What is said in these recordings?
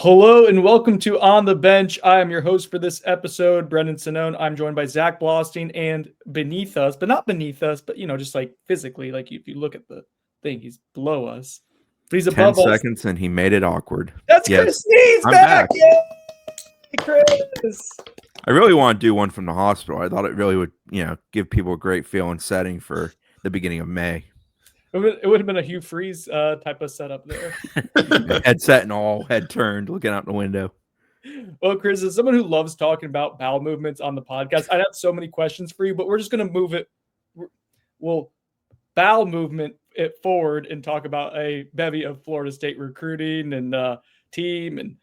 Hello and welcome to On the Bench. I am your host for this episode, Brendan Sinone. I'm joined by Zach Blostein, and beneath us, but not beneath us, but just like physically, like if you look at the thing, he's below us, but he's 10 above us. seconds and he made it awkward. That's Yes, Chris Sneed's I'm back. back. Yay, Chris. I really want to do one from the hospital. I thought it really would, give people a great feeling setting for the beginning of May. It would have been a Hugh Freeze type of setup there. Headset and all, head turned, looking out the window. Well, Chris, as someone who loves talking about bowel movements on the podcast, I have so many questions for you, but we're just going to move it. We'll bowel movement it forward and talk about a bevy of Florida State recruiting and team and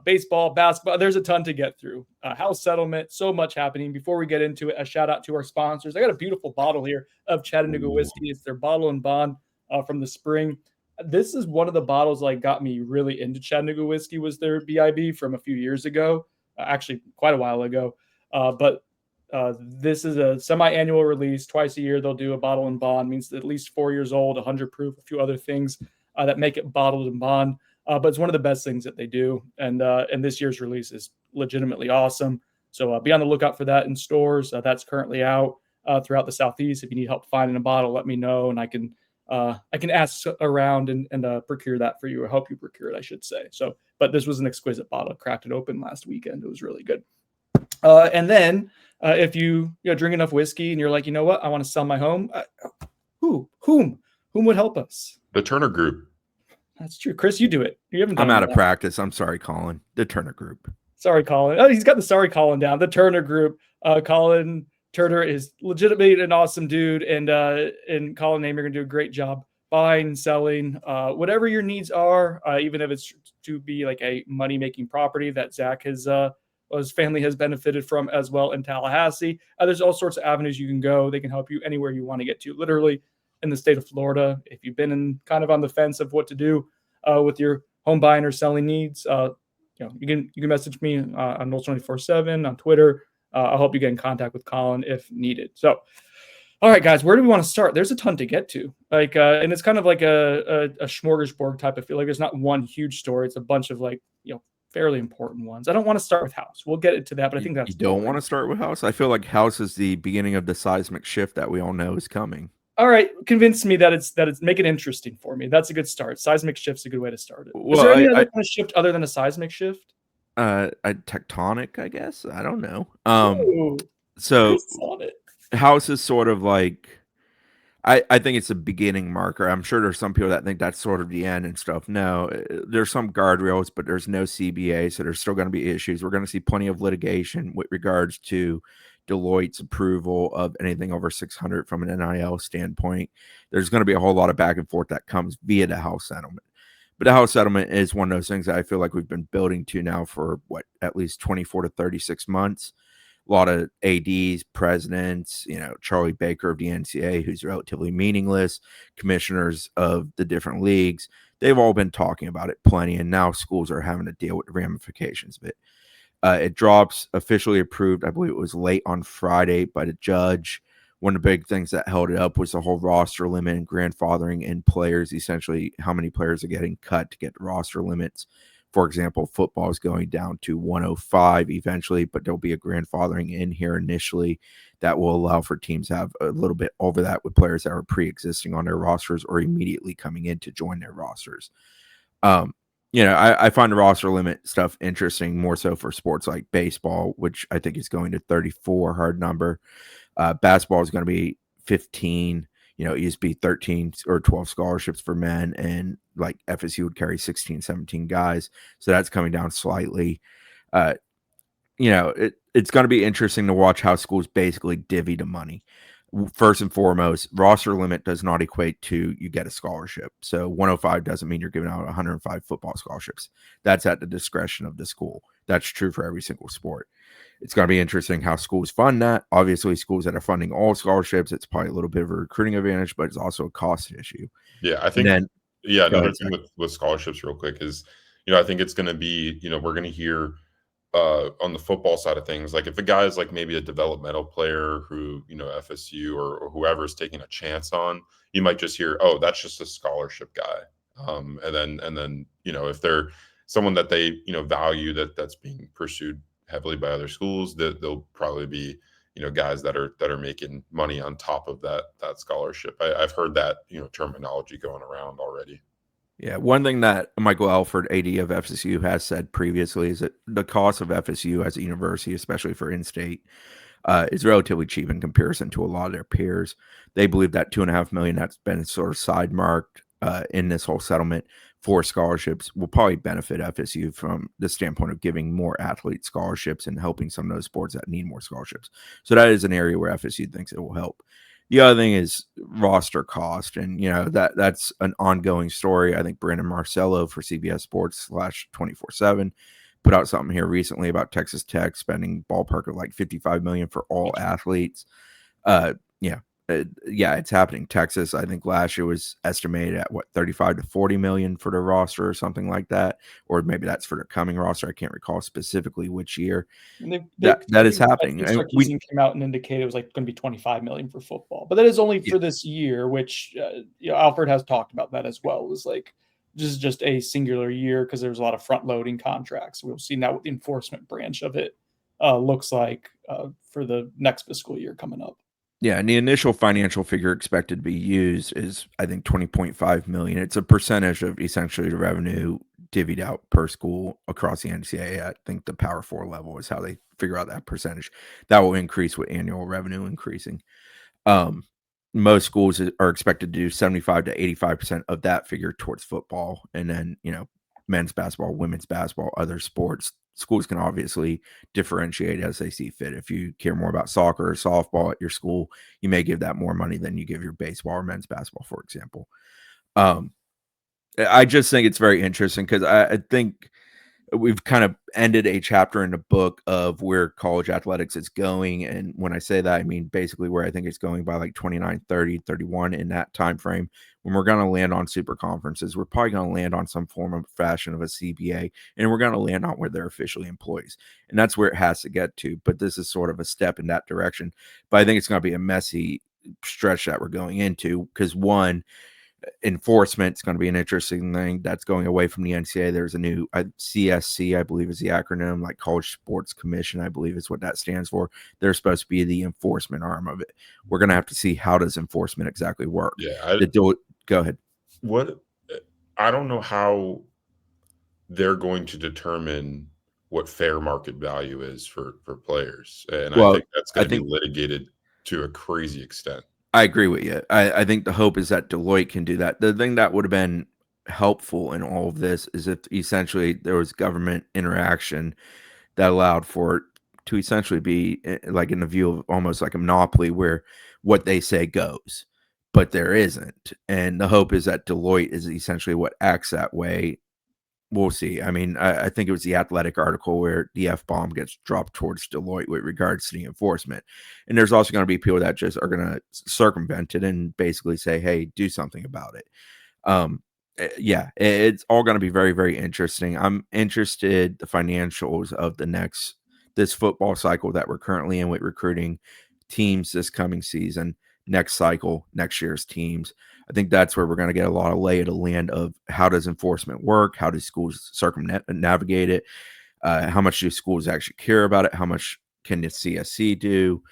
baseball, basketball. There's a ton to get through. House settlement, so much happening. Before we get into it, a shout out to our sponsors. I got a beautiful bottle here of Chattanooga whiskey. It's their bottle and bond from the spring. This is one of the bottles like got me really into Chattanooga whiskey. Was their BIB from a few years ago, actually quite a while ago. But this is a semi-annual release. Twice a year they'll do a bottle and bond. Means at least 4 years old, 100 proof, a few other things that make it bottled and bond. But it's one of the best things that they do. And this year's release is legitimately awesome. So be on the lookout for that in stores. That's currently out throughout the Southeast. If you need help finding a bottle, let me know, and I can ask around and procure that for you, or help you procure it, I should say. So, but this was an exquisite bottle. I cracked it open last weekend. It was really good. And then if you drink enough whiskey and you're like, you know what, I want to sell my home. Whom would help us? The Turner Group. That's true. Chris, you do it. You haven't done I'm out of practice. I'm sorry, Colin. The Turner Group. Sorry, Colin. Oh, he's got the sorry Colin down. The Turner Group. Colin Turner is legitimately an awesome dude. And Colin Name, you're going to do a great job buying, selling, whatever your needs are, even if it's to be like a money-making property that Zach has his family has benefited from as well in Tallahassee. There's all sorts of avenues you can go. They can help you anywhere you want to get to, literally in the state of Florida. If you've been kind of on the fence of what to do with your home buying or selling needs, you can message me on Knowles 24/7 on Twitter. I'll help you get in contact with Colin if needed. So, all right, guys, where do we want to start? There's a ton to get to, and it's kind of like a smorgasbord type of feel. Like there's not one huge story; it's a bunch of fairly important ones. I don't want to start with House. We'll get into that, but I think that's you don't want to start with House. I feel like House is the beginning of the seismic shift that we all know is coming. All right, convince me that it's make it interesting for me. That's a good start. Seismic shift's a good way to start it. Is there any other kind of shift other than a seismic shift? A tectonic, I guess. I don't know. Ooh, so House is sort of like, I think it's a beginning marker. I'm sure there's some people that think that's sort of the end and stuff. No, there's some guardrails, but there's no CBA, so there's still going to be issues. We're going to see plenty of litigation with regards to Deloitte's approval of anything over 600 from an NIL standpoint. There's going to be a whole lot of back and forth that comes via the House settlement. But the House settlement is one of those things that I feel like we've been building to now for at least 24 to 36 months. A lot of ADs, presidents, Charlie Baker of the NCAA, who's relatively meaningless, commissioners of the different leagues. They've all been talking about it plenty, and now schools are having to deal with the ramifications of it. It drops officially approved, I believe it was late on Friday by the judge. One of the big things that held it up was the whole roster limit and grandfathering in players, essentially how many players are getting cut to get the roster limits. For example, football is going down to 105 eventually, but there'll be a grandfathering in here initially that will allow for teams to have a little bit over that with players that are pre-existing on their rosters or immediately coming in to join their rosters. I find the roster limit stuff interesting more so for sports like baseball, which I think is going to 34, hard number. Basketball is going to be 15. It used to be 13 or 12 scholarships for men, and like FSU would carry 16, 17 guys. So that's coming down slightly. It's going to be interesting to watch how schools basically divvy the money. First and foremost, roster limit does not equate to you get a scholarship. So 105 doesn't mean you're giving out 105 football scholarships. That's at the discretion of the school. That's true for every single sport. It's going to be interesting how schools fund that. Obviously, schools that are funding all scholarships, it's probably a little bit of a recruiting advantage, but it's also a cost issue. Yeah, I think. Another thing with scholarships, real quick, is I think it's going to be we're going to hear on the football side of things, like if a guy is like maybe a developmental player who FSU or whoever is taking a chance on, you might just hear, oh, that's just a scholarship guy, and then if they're someone that they, value that's being pursued heavily by other schools, that they'll probably be, guys that are making money on top of that scholarship. I've heard that, terminology going around already. Yeah, one thing that Michael Alford, AD of FSU, has said previously is that the cost of FSU as a university, especially for in-state, is relatively cheap in comparison to a lot of their peers. They believe that $2.5 million that's been sort of side marked in this whole settlement for scholarships will probably benefit FSU from the standpoint of giving more athlete scholarships and helping some of those sports that need more scholarships. So that is an area where FSU thinks it will help. The other thing is roster cost, and that's an ongoing story. I think Brandon Marcello for CBS Sports /247 put out something here recently about Texas Tech spending ballpark of like $55 million for all athletes. It's happening. Texas, I think last year was estimated at 35 to 40 million for their roster or something like that, or maybe that's for their coming roster. I can't recall specifically which year. That is happening. Sarkisian came out and indicated it was like going to be 25 million for football, but that is only for this year, which Alfred has talked about that as well. It was like just a singular year because there's a lot of front loading contracts. We'll see now what the enforcement branch of it looks like for the next fiscal year coming up. Yeah, and the initial financial figure expected to be used is, I think, 20.5 million. It's a percentage of essentially the revenue divvied out per school across the NCAA. I think the Power 4 level is how they figure out that percentage. That will increase with annual revenue increasing. Most schools are expected to do 75 to 85% of that figure towards football, and then men's basketball, women's basketball, other sports. Schools can obviously differentiate as they see fit. If you care more about soccer or softball at your school, you may give that more money than you give your baseball or men's basketball, for example. I just think it's very interesting because I think we've kind of ended a chapter in the book of where college athletics is going. And when I say that, I mean basically where I think it's going by like 29, 30, 31 in that time frame. When we're going to land on super conferences, we're probably going to land on some form of fashion of a CBA, and we're going to land on where they're officially employees. And that's where it has to get to. But this is sort of a step in that direction. But I think it's going to be a messy stretch that we're going into because, one, enforcement is going to be an interesting thing that's going away from the NCAA. There's a new CSC, I believe is the acronym, like College Sports Commission, I believe is what that stands for. They're supposed to be the enforcement arm of it. We're going to have to see how does enforcement exactly work. Yeah, go ahead. I don't know how they're going to determine what fair market value is for players, and I think that's going to be litigated to a crazy extent. I agree with you. I think the hope is that Deloitte can do that. The thing that would have been helpful in all of this is if essentially there was government interaction that allowed for it to essentially be like in the view of almost like a monopoly where what they say goes, but there isn't. And the hope is that Deloitte is essentially what acts that way. We'll see. I mean, I think it was the Athletic article where the F-bomb gets dropped towards Deloitte with regards to the enforcement. And there's also going to be people that just are going to circumvent it and basically say, hey, do something about it. It's all going to be very, very interesting. I'm interested the financials of this football cycle that we're currently in with recruiting teams this coming season, next cycle, next year's teams. I think that's where we're going to get a lot of lay of the land of how does enforcement work? How do schools navigate it? How much do schools actually care about it? How much can the CSC do?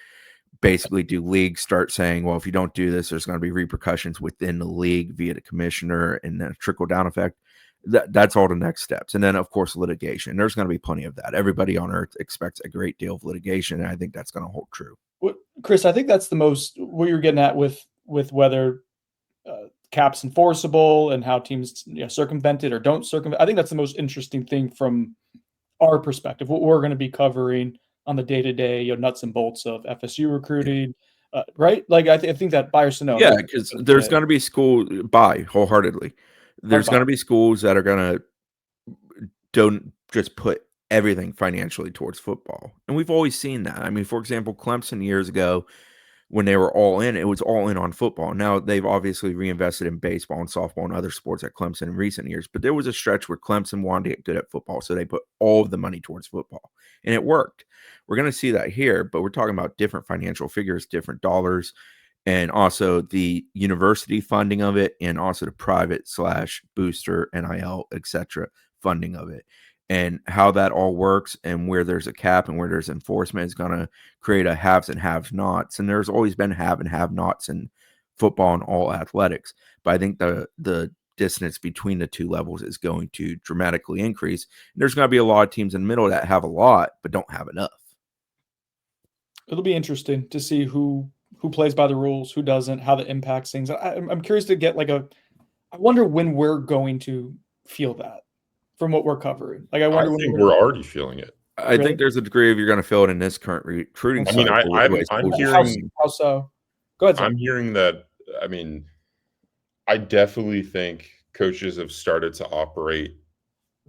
Basically, do leagues start saying, well, if you don't do this, there's going to be repercussions within the league via the commissioner and then a trickle-down effect? That's all the next steps. And then, of course, litigation. There's going to be plenty of that. Everybody on earth expects a great deal of litigation, and I think that's going to hold true. Chris, I think that's the most what you're getting at with whether cap's enforceable and how teams circumvent it or don't circumvent. I think that's the most interesting thing from our perspective. What we're going to be covering on the day-to-day, nuts and bolts of FSU recruiting, right? Like I think that buy or no. Yeah, because there's going to be wholeheartedly. There's going to be schools that are going to don't just put everything financially towards football, and we've always seen that. I mean, for example, Clemson years ago, when they were all in, it was all in on football. Now they've obviously reinvested in baseball and softball and other sports at Clemson in recent years, but there was a stretch where Clemson wanted to get good at football. So they put all of the money towards football and it worked. We're going to see that here, but we're talking about different financial figures, different dollars, and also the university funding of it. And also the private / booster, NIL, etc. funding of it. And how that all works and where there's a cap and where there's enforcement is going to create a haves and have-nots. And there's always been have and have-nots in football and all athletics. But I think the distance between the two levels is going to dramatically increase. And there's going to be a lot of teams in the middle that have a lot but don't have enough. It'll be interesting to see who plays by the rules, who doesn't, how that impacts things. I'm curious to get I wonder when we're going to feel that from what we're covering. I wonder I think we're already feeling it. I think there's a degree of you're going to feel it in this current recruiting cycle. I'm hearing how so. Go ahead. I'm hearing that. I mean, I definitely think coaches have started to operate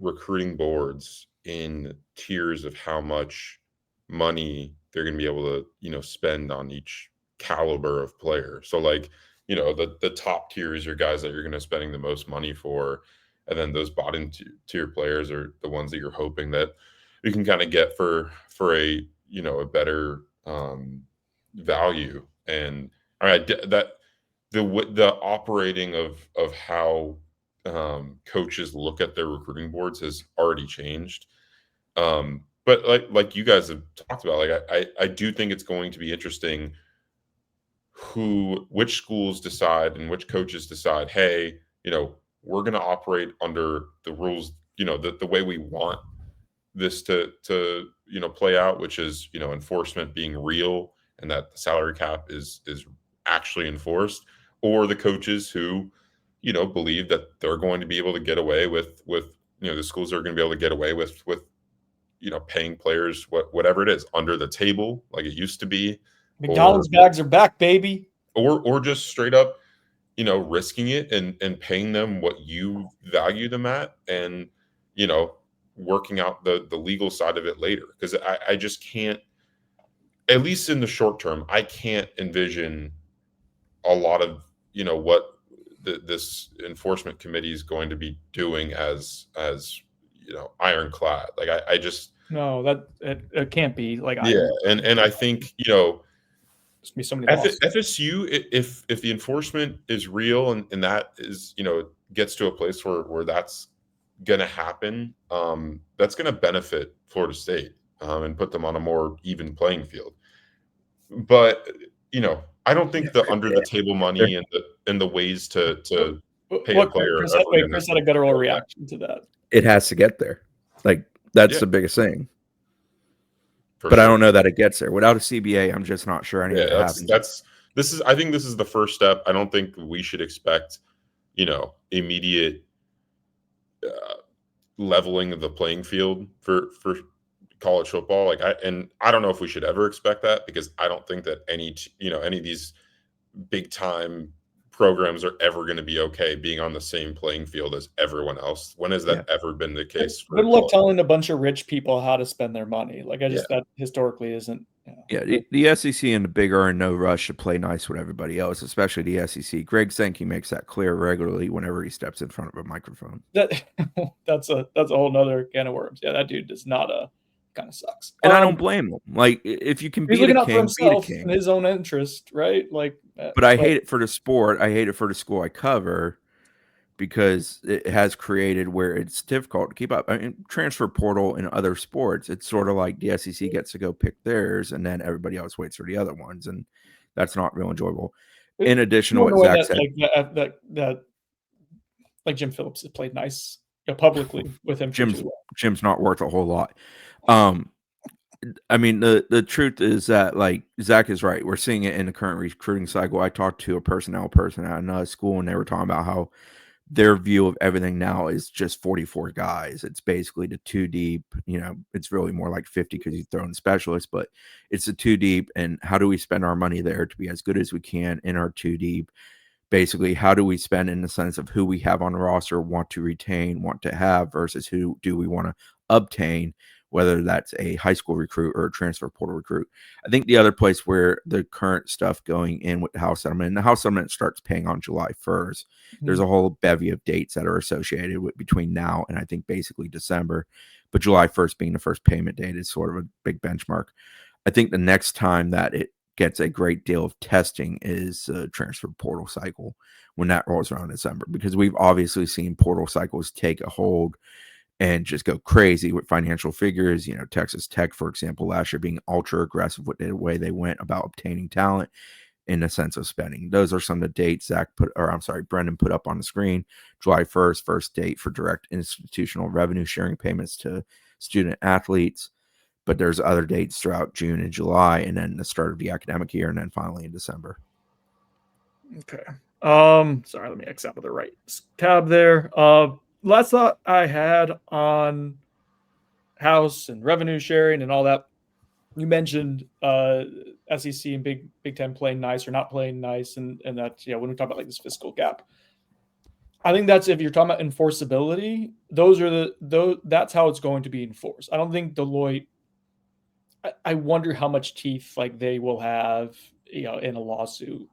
recruiting boards in tiers of how much money they're going to be able to, spend on each caliber of player. So the top tiers are guys that you're going to spending the most money for. And then those bottom tier players are the ones that you're hoping that you can kind of get for a better value. And that the operating of how coaches look at their recruiting boards has already changed. But like you guys have talked about, I do think it's going to be interesting which schools decide and which coaches decide, hey, we're going to operate under the rules, the way we want this to play out, which is, enforcement being real and that the salary cap is actually enforced, or the coaches who, believe that they're going to be able to get away with, the schools are going to be able to get away with, paying players whatever it is under the table, like it used to be. McDonald's bags are back, baby. Or just straight up, risking it and paying them what you value them at, and, working out the legal side of it later. Because I just can't, at least in the short term, I can't envision a lot of, what this enforcement committee is going to be doing as ironclad. I just no, that it can't be and I think be so many FSU, if the enforcement is real and that is gets to a place where that's going to happen, that's going to benefit Florida State and put them on a more even playing field. But I don't think the under the table money and the ways to pay a player. Chris had a guttural reaction to that. It has to get there. That's the biggest thing. But sure. I don't know that it gets there. Without a CBA, I'm just not sure anything happens. I think this is the first step. I don't think we should expect, immediate leveling of the playing field for college football. I don't know if we should ever expect that, because I don't think that any of these big time programs are ever going to be okay being on the same playing field as everyone else. When has that ever been the case? Good luck telling a bunch of rich people how to spend their money. That historically isn't. The SEC and the Big are in no rush to play nice with everybody else, especially the SEC. Greg Sankey makes that clear regularly whenever he steps in front of a microphone. That's a whole nother can of worms. Yeah, that dude does not kind of sucks. And I don't blame him. If you can beat a king, beat a king. In his own interest, right? But I hate it for the sport. I hate it for the school I cover, because it has created where it's difficult to keep up. I mean, transfer portal in other sports, it's sort of like the SEC gets to go pick theirs, and then everybody else waits for the other ones, and that's not real enjoyable. In addition to what Zach said, that Jim Phillips has played nice publicly with him. Jim's not worth a whole lot. I mean, the truth is that, Zach is right. We're seeing it in the current recruiting cycle. I talked to a personnel person at another school, and they were talking about how their view of everything now is just 44 guys. It's basically the 2 deep. It's really more like 50 because you throw in specialists, but it's the 2 deep. And how do we spend our money there to be as good as we can in our 2 deep? Basically, how do we spend in the sense of who we have on the roster, want to retain, want to have, versus who do we want to obtain, whether that's a high school recruit or a transfer portal recruit. I think the other place where the current stuff going in with the house settlement, and the house settlement starts paying on July 1st. There's a whole bevy of dates that are associated with between now and I think basically December. But July 1st being the first payment date is sort of a big benchmark. I think the next time that it gets a great deal of testing is a transfer portal cycle when that rolls around in December, because we've obviously seen portal cycles take a hold and just go crazy with financial figures. Texas Tech, for example, last year being ultra aggressive with the way they went about obtaining talent in the sense of spending. Those are some of the dates Brendan put up on the screen. July 1st, first date for direct institutional revenue sharing payments to student athletes. But there's other dates throughout June and July, and then the start of the academic year, and then finally in December. Okay. Sorry, let me X out of the right tab there. Last thought I had on House and revenue sharing and all that. You mentioned SEC and Big Ten playing nice or not playing nice, and that's when we talk about like this fiscal gap. I think that's if you're talking about enforceability, that's how it's going to be enforced. I don't think Deloitte. I wonder how much teeth like they will have, in a lawsuit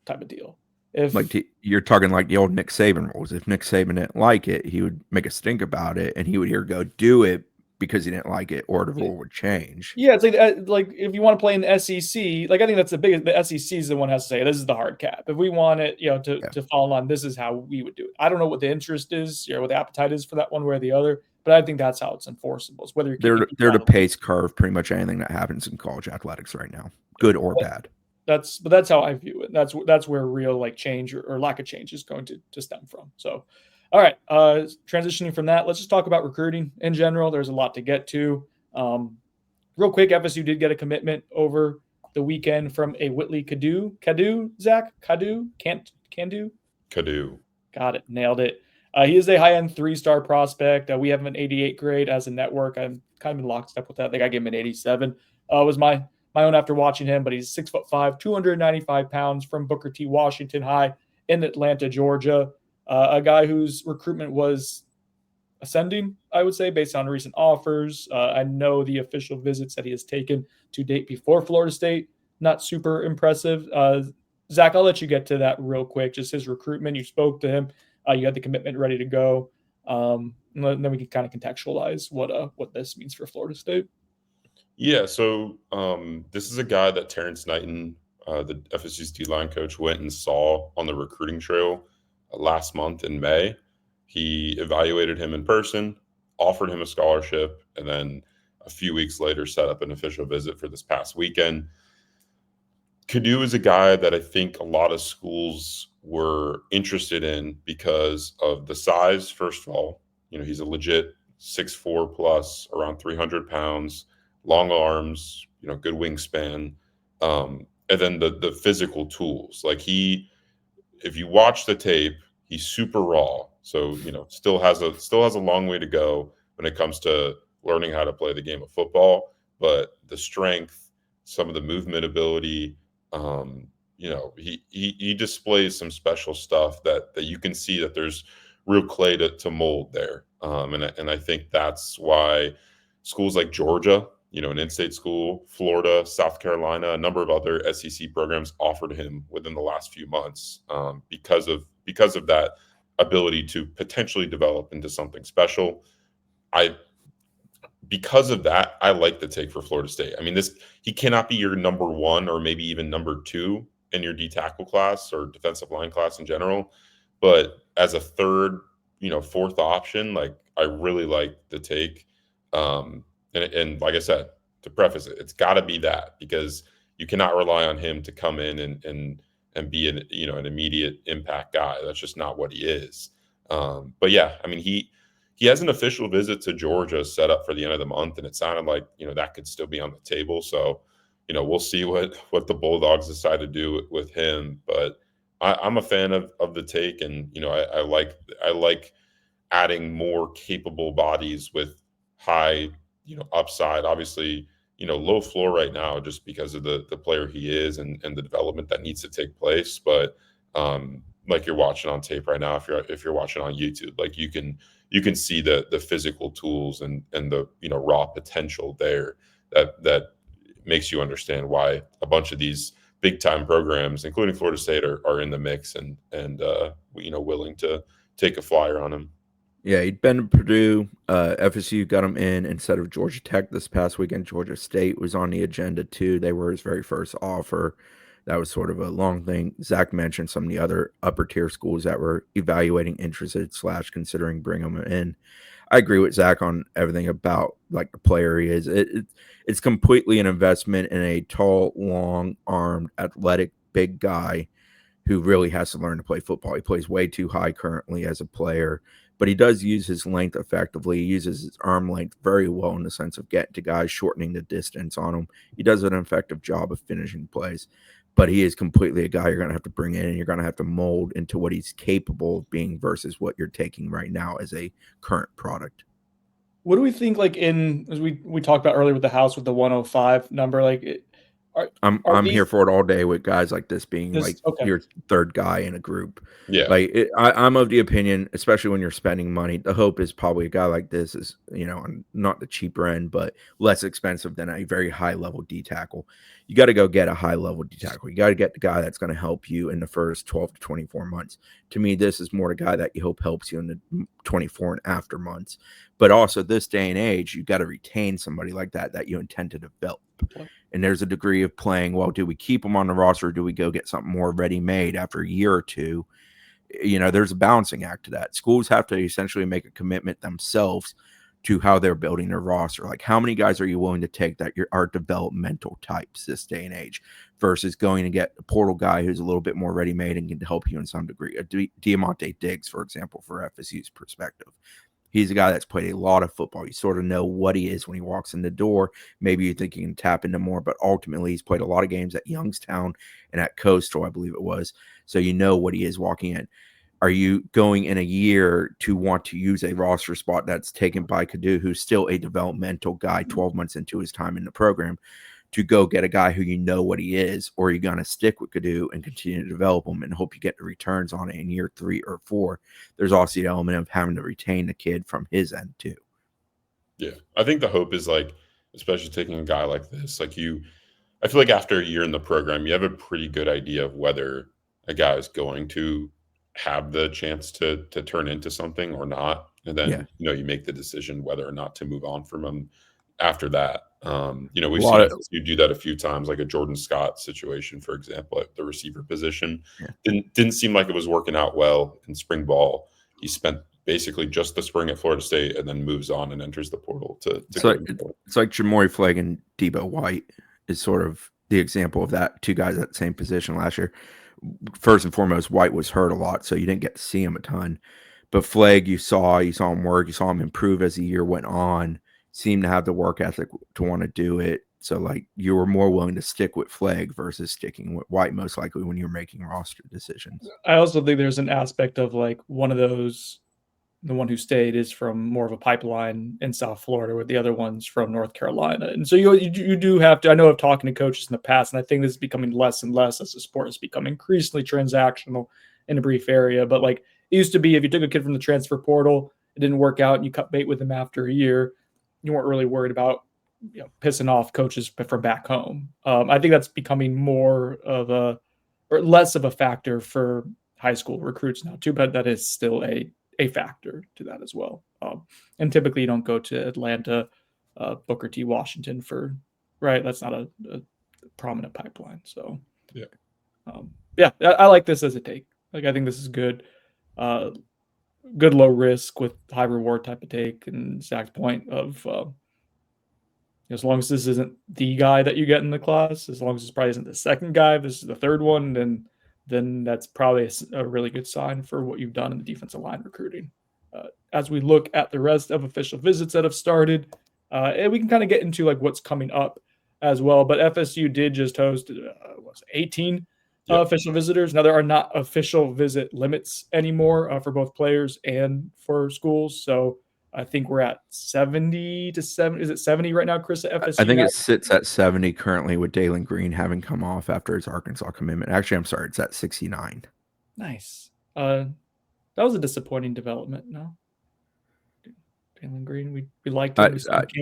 type of deal. If you're talking like the old Nick Saban rules, if Nick Saban didn't like it, he would make a stink about it, and he would either go do it because he didn't like it, or the rule would change. Yeah, it's like if you want to play in the SEC, like I think that's the biggest. The SEC is the one who has to say this is the hard cap. If we want it, to fall on, this is how we would do it. I don't know what the interest is, what the appetite is for that one way or the other, but I think that's how it's enforceable. It's whether they're the pace curve pretty much anything that happens in college athletics right now, good or bad. That's how I view it. That's where real like change or lack of change is going to stem from. So, all right, transitioning from that, let's just talk about recruiting in general. There's a lot to get to. Real quick, FSU did get a commitment over the weekend from a Whitley Cadu. Zach? Cadu? Cadu. Got it. Nailed it. He is a high-end 3-star prospect. We have an 88 grade as a network. I'm kind of in lockstep with that. I think I gave him an 87. Was my own after watching him, but he's 6'5", 295 pounds from Booker T. Washington High in Atlanta, Georgia. A guy whose recruitment was ascending, I would say, based on recent offers. I know the official visits that he has taken to date before Florida State, not super impressive. Zach, I'll let you get to that real quick. Just his recruitment. You spoke to him. You had the commitment ready to go. And then we can kind of contextualize what this means for Florida State. Yeah, so this is a guy that Terrence Knighton, the FSU's D-line coach, went and saw on the recruiting trail last month in May. He evaluated him in person, offered him a scholarship, and then a few weeks later set up an official visit for this past weekend. Cadu is a guy that I think a lot of schools were interested in because of the size, first of all. He's a legit 6'4" plus, around 300 pounds, long arms, good wingspan, and then the physical tools. Like if you watch the tape, he's super raw. So, still has a long way to go when it comes to learning how to play the game of football. But the strength, some of the movement ability, he displays some special stuff that you can see that there's real clay to mold there. And I think that's why schools like Georgia, an in-state school, Florida, South Carolina, a number of other SEC programs offered him within the last few months because of that ability to potentially develop into something special. Because of that, I like the take for Florida State. I mean, he cannot be your number one or maybe even number two in your D tackle class or defensive line class in general. But as a third, fourth option, like I really like the take. And like I said, to preface it, it's got to be that, because you cannot rely on him to come in and be an immediate impact guy. That's just not what he is. But yeah, I mean, he has an official visit to Georgia set up for the end of the month, and it sounded like that could still be on the table. So we'll see what the Bulldogs decide to do with him. But I'm a fan of the take, and I like adding more capable bodies with high upside. Obviously, low floor right now just because of the player he is and the development that needs to take place. But like you're watching on tape right now, if you're watching on YouTube, like you can see the physical tools and the raw potential there that makes you understand why a bunch of these big time programs, including Florida State, are in the mix and willing to take a flyer on him. Yeah, he'd been to Purdue. FSU got him in instead of Georgia Tech this past weekend. Georgia State was on the agenda too. They were his very first offer. That was sort of a long thing. Zach mentioned some of the other upper tier schools that were evaluating interested / considering bringing him in. I agree with Zach on everything about like the player he is. It's completely an investment in a tall, long-armed, athletic, big guy who really has to learn to play football. He plays way too high currently as a player, but he does use his length effectively. He uses his arm length very well in the sense of getting to guys, shortening the distance on him. He does an effective job of finishing plays, but he is completely a guy you're going to have to bring in and you're going to have to mold into what he's capable of being versus what you're taking right now as a current product. What do we think, like, as we talked about earlier with the house with the 105 number, like, I'm here for it all day with guys like this being your third guy in a group. Yeah. Like I'm of the opinion, especially when you're spending money, the hope is probably a guy like this is, not the cheaper end, but less expensive than a very high level D tackle. You got to go get a high level D tackle. You got to get the guy that's going to help you in the first 12 to 24 months. To me, this is more the guy that you hope helps you in the 24 and after months. But also this day and age, you got to retain somebody like that you intend to develop. And there's a degree of playing, well, do we keep them on the roster or do we go get something more ready-made after a year or two? There's a balancing act to that. Schools have to essentially make a commitment themselves to how they're building their roster. Like, how many guys are you willing to take that are developmental types this day and age versus going to get a portal guy who's a little bit more ready-made and can help you in some degree? Diamante Diggs, for example, for FSU's perspective. He's a guy that's played a lot of football. You sort of know what he is when he walks in the door. Maybe you think you can tap into more, but ultimately he's played a lot of games at Youngstown and at Coastal, I believe it was. So you know what he is walking in. Are you going in a year to want to use a roster spot that's taken by Kadu, who's still a developmental guy 12 months into his time in the program, to go get a guy who you know what he is, or are you going to stick with Kadu and continue to develop him and hope you get the returns on it in year 3 or 4? There's also the element of having to retain the kid from his end too. Yeah. I think the hope is, like, especially taking a guy like this, like I feel like after a year in the program, you have a pretty good idea of whether a guy is going to have the chance to turn into something or not. And then, you make the decision whether or not to move on from him after that. We've seen you do that a few times, like a Jordan Scott situation, for example, at the receiver position. Didn't seem like it was working out well in spring ball. He spent basically just the spring at Florida State and then moves on and enters the portal it's like Jamori Flagg and Debo White is sort of the example of that. Two guys at the same position last year. First and foremost, White was hurt a lot, so you didn't get to see him a ton. But Flagg, you saw him work, you saw him improve as the year went on. Seemed to have the work ethic to want to do it. So, like, you were more willing to stick with Flagg versus sticking with White, most likely, when you're making roster decisions. I also think there's an aspect of, like, one of those, the one who stayed is from more of a pipeline in South Florida, with the other ones from North Carolina. And so you do have to, I know of talking to coaches in the past, and I think this is becoming less and less as the sport has become increasingly transactional in a brief area. But, like, it used to be, if you took a kid from the transfer portal, it didn't work out, and you cut bait with him after a year, you weren't really worried about pissing off coaches from back home. I think that's becoming more of or less of a factor for high school recruits now too, but that is still a factor to that as well. And typically you don't go to Atlanta, Booker T, Washington right? That's not a prominent pipeline. So I like this as a take. Like, I think this is good. Good low risk with high reward type of take, and Zach's point of as long as this isn't the guy that you get in the class, as long as this probably isn't the second guy, this is the third one, then that's probably a really good sign for what you've done in the defensive line recruiting. As we look at the rest of official visits that have started, and we can kind of get into, like, what's coming up as well. But FSU did just host 18 official visitors. Now, there are not official visit limits anymore for both players and for schools. So I think we're at 70 to 7. Is it 70 right now, Chris, at FSU? I think it sits at 70 currently, with Dalen Green having come off after his Arkansas commitment. Actually, I'm sorry, it's at 69. Nice. That was a disappointing development, no? Dalen Green, we liked him.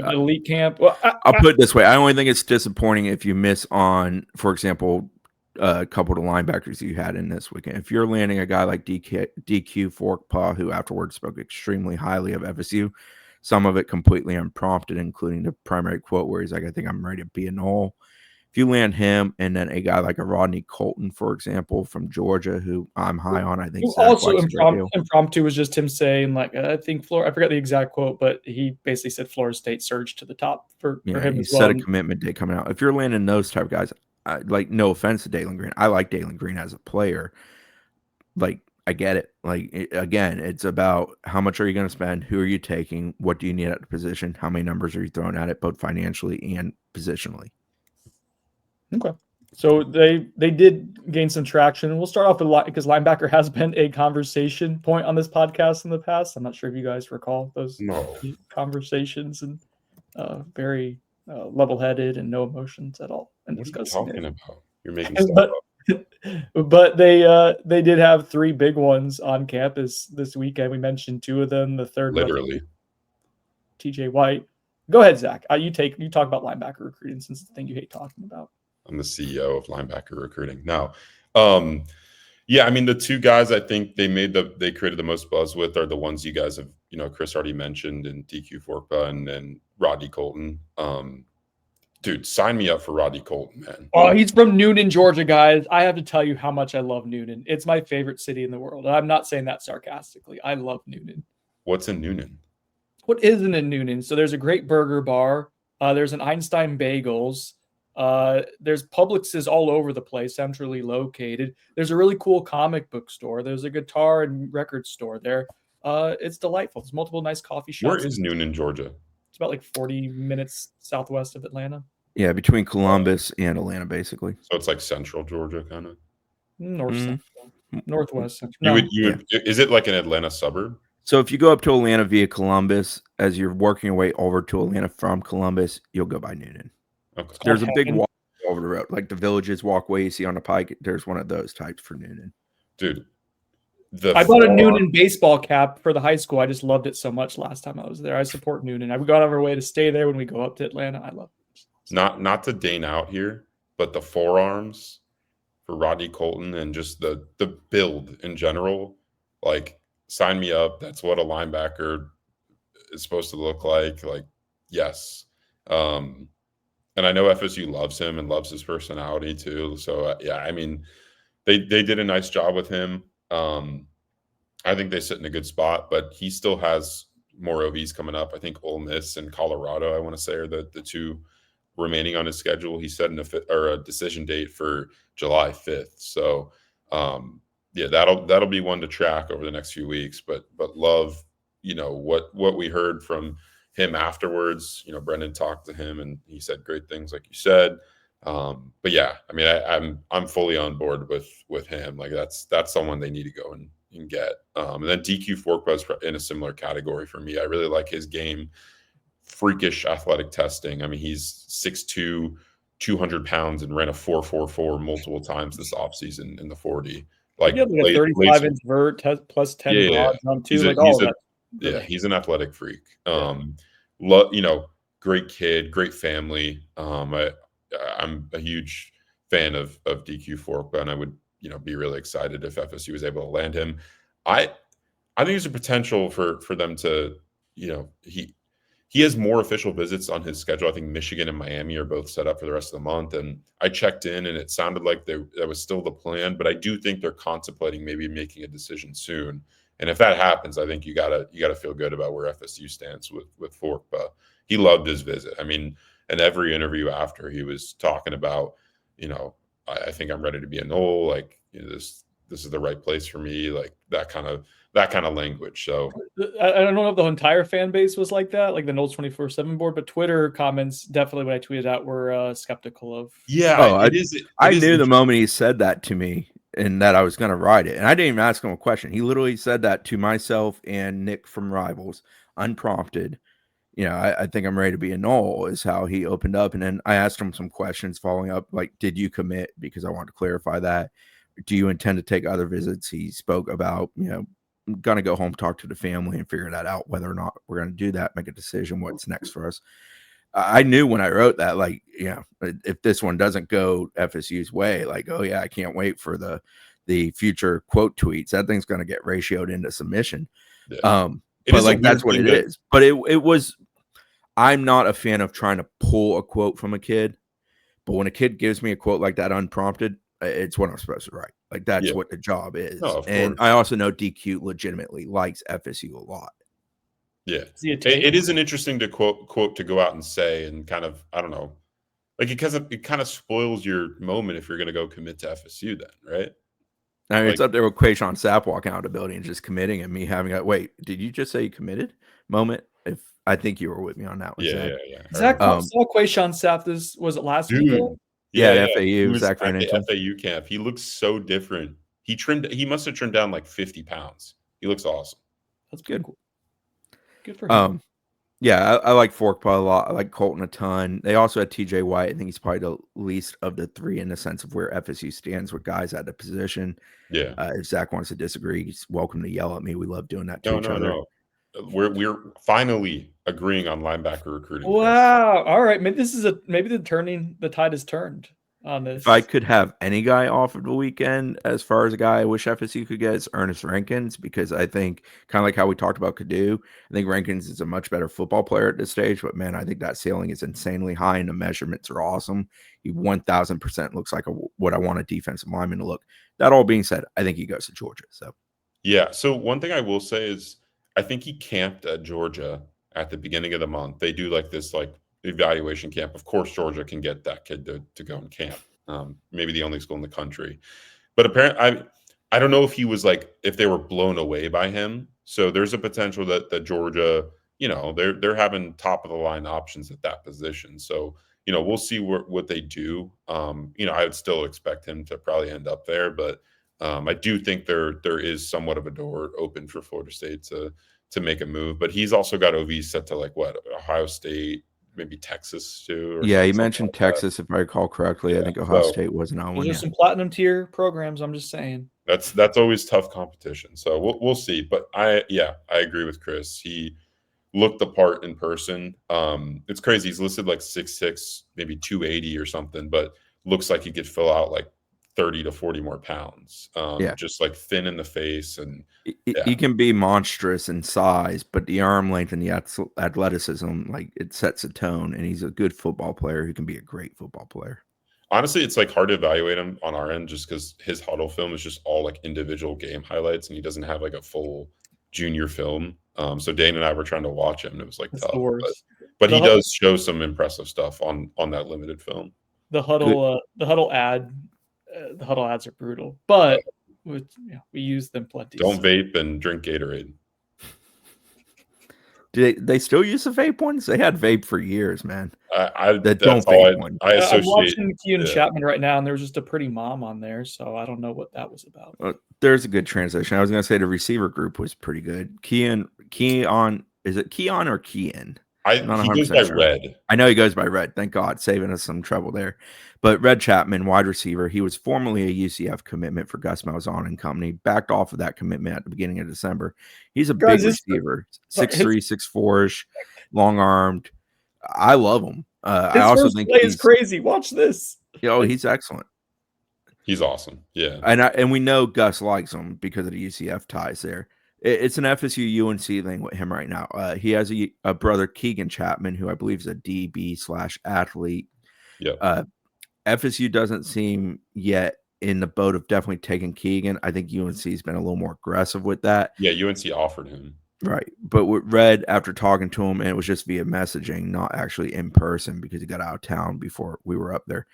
Elite camp. Well, I'll put it this way. I only think it's disappointing if you miss on, for example, a couple of linebackers you had in this weekend. If you're landing a guy like DQ Forkpaw, who afterwards spoke extremely highly of FSU, some of it completely unprompted, including the primary quote where he's like, I think I'm ready to be a Knoll. if you land him and then a guy like a Rodney Colton, for example, from Georgia, who I'm high on, I think Zach also likes a great deal. Impromptu was just him saying, like, I think I forget the exact quote, but he basically said Florida State surged to the top for him he as well. Said a commitment day coming out. If you're landing those type of guys, like, no offense to Dalen Green, I like Dalen Green as a player. Like, I get it. Like, again, it's about how much are you going to spend? Who are you taking? What do you need at the position? How many numbers are you throwing at it, both financially and positionally? Okay. So they did gain some traction. We'll start off with because linebacker has been a conversation point on this podcast in the past. I'm not sure if you guys recall those conversations, and very level-headed and no emotions at all. And what are you talking about? You're making stuff up. But they did have 3 big ones on campus this weekend. We mentioned 2 of them. The third, literally, TJ White. Go ahead, Zach. You talk about linebacker recruiting, since it's the thing you hate talking about. I'm the CEO of linebacker recruiting now. Yeah, I mean, the 2 guys I think they created the most buzz with are the ones you guys have, Chris already mentioned, and DQ Forkba and Rodney Colton. Dude, sign me up for Rodney Colton, man. Oh, he's from Noonan, Georgia, guys. I have to tell you how much I love Noonan. It's my favorite city in the world. I'm not saying that sarcastically. I love Noonan. What's in Noonan? What isn't in Noonan? So there's a great burger bar. There's an Einstein Bagels. There's Publixes all over the place, centrally located. There's a really cool comic book store. There's a guitar and record store there. It's delightful. There's multiple nice coffee shops. Where is Noonan, Georgia? It's about like 40 minutes southwest of Atlanta. Yeah, between Columbus and Atlanta, basically. So it's like central Georgia, kind of? Northwest central. No. Is it like an Atlanta suburb? So if you go up to Atlanta via Columbus, as you're working your way over to Atlanta from Columbus, you'll go by Noonan. Okay. There's a big walk over the road, like the Villages walkway you see on the pike. There's one of those types for Noonan. Dude, I bought a Noonan baseball cap for the high school. I just loved it so much last time I was there. I support Noonan. I got out of our way to stay there when we go up to Atlanta. I love it. Not to Dane out here, but the forearms for Rodney Colton and just the build in general, like, sign me up. That's what a linebacker is supposed to look like. Like, yes. And I know FSU loves him and loves his personality too. So yeah, I mean, they did a nice job with him. I think they sit in a good spot, but he still has more OVs coming up. I think Ole Miss and Colorado, I want to say, are the 2 remaining on his schedule. He set a decision date for July 5th. So yeah, that'll be one to track over the next few weeks. But love, what we heard from him afterwards. Brendan talked to him and he said great things, like you said. But yeah, I mean, I'm fully on board with him. Like, that's someone they need to go and get. And then DQ Forkba's in a similar category for me. I really like his game. Freakish athletic testing. I mean, he's 6'2", 200 pounds, and ran a 4.44 multiple times this offseason in the 40. Like, a 35-inch vert plus 10 rods on 2. He's an athletic freak. Great kid, great family. I'm a huge fan of DQ Forkba, and I would be really excited if FSU was able to land him. I think there's a potential for them to, he has more official visits on his schedule. I think Michigan and Miami are both set up for the rest of the month. And I checked in and it sounded like that was still the plan, but I do think they're contemplating maybe making a decision soon. And if that happens, I think you gotta feel good about where FSU stands with Forkba. He loved his visit. I mean, in every interview after, he was talking about, I think I'm ready to be a Knoll. Like, this is the right place for me. Like, that kind of language. So I don't know if the entire fan base was like that, like the Knowles 24/7 board, but Twitter comments definitely, when I tweeted out, were skeptical of. Yeah, I knew the moment he said that to me and that I was going to ride it, and I didn't even ask him a question. He literally said that to myself and Nick from Rivals, unprompted. I think I'm ready to be a Knoll, is how he opened up. And then I asked him some questions following up, like, did you commit? Because I wanted to clarify that. Do you intend to take other visits? He spoke about, going to go home, talk to the family, and figure that out, whether or not we're going to do that, make a decision, what's next for us. I knew when I wrote that, like, if this one doesn't go FSU's way, like, oh yeah, I can't wait for the future quote tweets. That thing's going to get ratioed into submission. Yeah. But like, that's what it is. But it was, I'm not a fan of trying to pull a quote from a kid, But when a kid gives me a quote like that unprompted, it's what I'm supposed to write. Like that's what the job is. No, of and course. I also know DQ legitimately likes FSU a lot. Yeah, it is an interesting quote to go out and say, and kind of, I don't know, like it kind of spoils your moment if you're going to go commit to FSU then, right? I mean, it's up there with Quayshawn Sapp walking out of the building and just committing, and me having a wait. Did you just say you committed? Moment. If I think you were with me on that one, yeah. Zach saw Quayshawn Sapp. Was it last weekend? Yeah, at FAU. Zach ran at into the FAU camp. He looks so different. He must have trimmed down like 50 pounds. He looks awesome. That's good. Cool. Good for him. Yeah, I like Forkpaw a lot. I like Colton a ton. They also had TJ White. I think he's probably the least of the three in the sense of where FSU stands with guys at the position. Yeah. If Zach wants to disagree, he's welcome to yell at me. We love doing that to each other. No. We're finally agreeing on linebacker recruiting. Wow. All right. Maybe the tide has turned on this. If I could have any guy off of the weekend, as far as a guy I wish FSU could get, is Ernest Rankins, because I think kind of like how we talked about Kadu, I think Rankins is a much better football player at this stage. But man, I think that ceiling is insanely high and the measurements are awesome. He 1000% looks like what I want a defensive lineman to look. That all being said, I think he goes to Georgia. So yeah. So one thing I will say is I think he camped at Georgia at the beginning of the month. They do like this evaluation camp. Of course, Georgia can get that kid to go and camp. Maybe the only school in the country. But apparently, I don't know if he was if they were blown away by him. So there's a potential that Georgia, they're having top of the line options at that position. So, we'll see what they do. I would still expect him to probably end up there, but I do think there is somewhat of a door open for Florida State to make a move. But he's also got OV set to Ohio State, maybe Texas too. Yeah, you mentioned Texas, if I recall correctly. Yeah, I think Ohio State wasn't on one. There's some platinum tier programs. I'm just saying. That's always tough competition. So we'll see. But I agree with Chris. He looked the part in person. It's crazy. He's listed 6'6", maybe 280 or something, but looks like he could fill out 30 to 40 more pounds. Just thin in the face, and he can be monstrous in size, but the arm length and the athleticism, it sets a tone, and he's a good football player who can be a great football player. Honestly, it's hard to evaluate him on our end just because his huddle film is just all individual game highlights, and he doesn't have a full junior film. So Dane and I were trying to watch him, and it was tough. But he does show some impressive stuff on that limited film. The huddle ads are brutal, but we use them plenty. Don't vape and drink Gatorade. Do they still use the vape ones? They had vape for years, man. I'm watching Kean Chapman right now, and there was just a pretty mom on there, so I don't know what that was about. There's a good transition. I was going to say the receiver group was pretty good. Keon, is it Keon or Kean? He goes by Red. I know he goes by Red. Thank God, saving us some trouble there. But Red Chapman, wide receiver, he was formerly a UCF commitment for Gus Malzahn and company. Backed off of that commitment at the beginning of December. He's a big receiver, 6'3", 6'4", long-armed. I love him. I also think he's crazy. Watch this. He's excellent. He's awesome. Yeah, and we know Gus likes him because of the UCF ties there. It's an FSU UNC thing with him right now. He has a brother, Keegan Chapman, who I believe is a DB/athlete. Yeah. FSU doesn't seem yet in the boat of definitely taking Keegan. I think UNC's been a little more aggressive with that. Yeah, UNC offered him. Right. But with Red, after talking to him, and it was just via messaging, not actually in person because he got out of town before we were up there.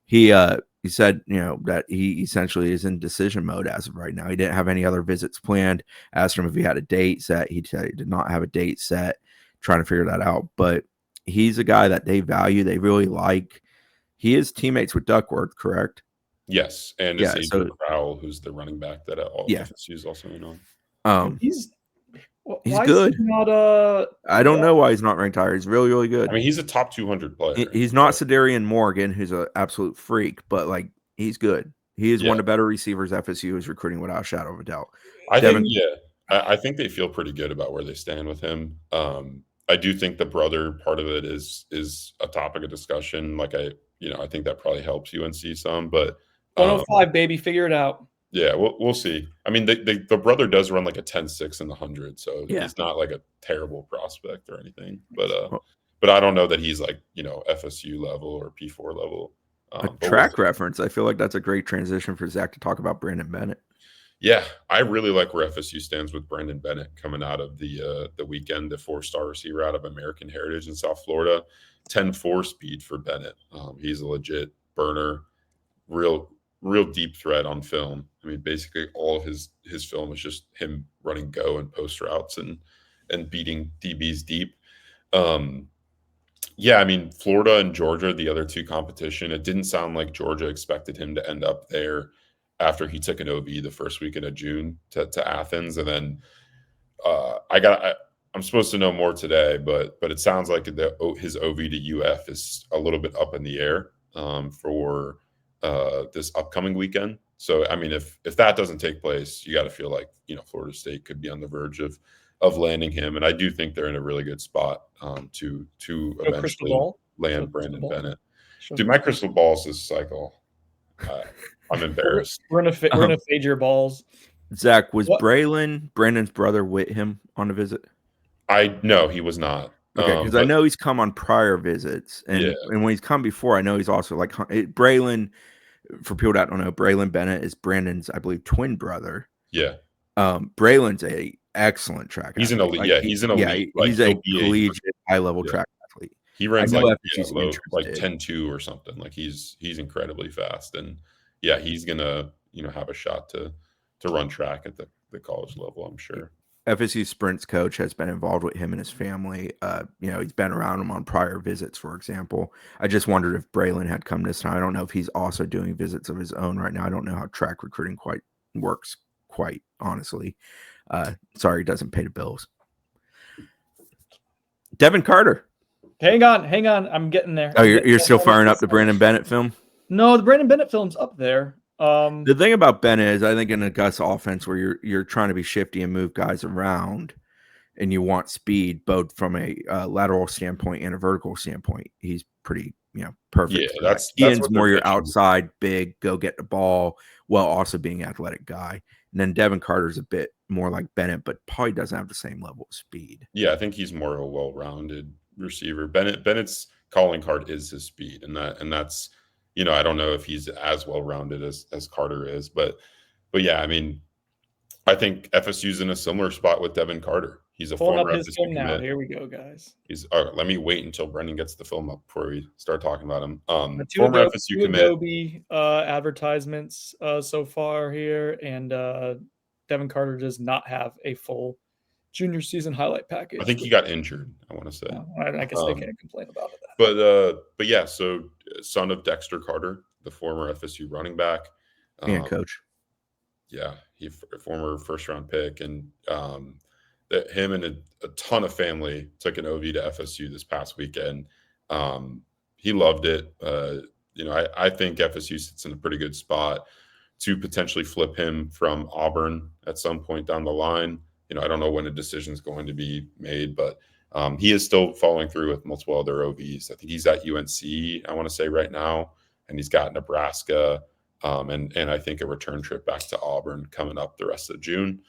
He said, that he essentially is in decision mode as of right now. He didn't have any other visits planned. Asked him if he had a date set. He said he did not have a date set, trying to figure that out. But he's a guy that they value, they really like. He is teammates with Duckworth, correct? Yes. And it's Adrian Crowell, who's the running back that FSU is also in on. He's good. I don't know why he's not ranked higher. He's really, really good. I mean, he's a top 200 player. He's not Cedarian Morgan, who's an absolute freak, but he's good. He is one of the better receivers FSU is recruiting without a shadow of a doubt. I think they feel pretty good about where they stand with him. I do think the brother part of it is a topic of discussion. I think that probably helps UNC some, but 105, baby, figure it out. Yeah, we'll see. I mean, the brother does run a 10.6 in the 100, so he's not a terrible prospect or anything. But I don't know that he's FSU level or P4 level. A track reference. I feel like that's a great transition for Zach to talk about Brandon Bennett. Yeah, I really like where FSU stands with Brandon Bennett coming out of the weekend, the 4-star receiver out of American Heritage in South Florida. 10.4 speed for Bennett. He's a legit burner, real deep threat on film. I mean, basically all of his film is just him running go and post routes and beating DBs deep. Yeah, I mean, Florida and Georgia, the other two competition, it didn't sound like Georgia expected him to end up there after he took an OV the first weekend of June to Athens. And then I'm supposed to know more today, but it sounds like his OV to UF is a little bit up in the air for this upcoming weekend. So, I mean, if that doesn't take place, you got to feel like, Florida State could be on the verge of landing him. And I do think they're in a really good spot to eventually land Brandon Bennett. Dude, my crystal balls this cycle. I'm embarrassed. We're gonna fade your balls. Zach, was Braylon, Brandon's brother, with him on a visit? No, he was not. Okay, because I know he's come on prior visits, and when he's come before, I know he's also like Braylon. For people that don't know, Braylon Bennett is Brandon's, I believe, twin brother. Yeah. Braylon's a excellent track. He's athlete. An elite. He's an elite. Yeah, he's a collegiate, high level track athlete. He runs like 10.2 or something. Like he's incredibly fast, and he's gonna have a shot to run track at the college level, I'm sure. FSU Sprints coach has been involved with him and his family. He's been around him on prior visits, for example. I just wondered if Braylon had come this time. I don't know if he's also doing visits of his own right now. I don't know how track recruiting works, honestly. Sorry, it doesn't pay the bills. Devin Carter. Hang on. I'm getting there. Oh, you're still firing up the Brandon Bennett film? No, the Brandon Bennett film's up there. The thing about Bennett is, I think in a Gus offense where you're trying to be shifty and move guys around, and you want speed both from a lateral standpoint and a vertical standpoint, he's pretty perfect. Yeah, that's Ian's more your outside, big, go get the ball, while also being an athletic guy. And then Devin Carter's a bit more like Bennett, but probably doesn't have the same level of speed. Yeah, I think he's more a well-rounded receiver. Bennett's calling card is his speed, and that's I don't know if he's as well-rounded as Carter is, but yeah, I mean, I think FSU's in a similar spot with Devin Carter. He's a former FSU commit. Now. Here we go, guys. Let me wait until Brendan gets the film up before we start talking about him. Former FSU commit. Adobe advertisements so far here, and Devin Carter does not have a full junior season highlight package. I think he got injured, I want to say. I guess they can't complain about it. But yeah, so son of Dexter Carter, the former FSU running back. And coach. Yeah, he former first-round pick. And him and a ton of family took an OV to FSU this past weekend. He loved it. I think FSU sits in a pretty good spot to potentially flip him from Auburn at some point down the line. I don't know when a decision is going to be made, but he is still following through with multiple other OVs. I think he's at UNC, I want to say right now, and he's got Nebraska, and I think a return trip back to Auburn coming up the rest of June.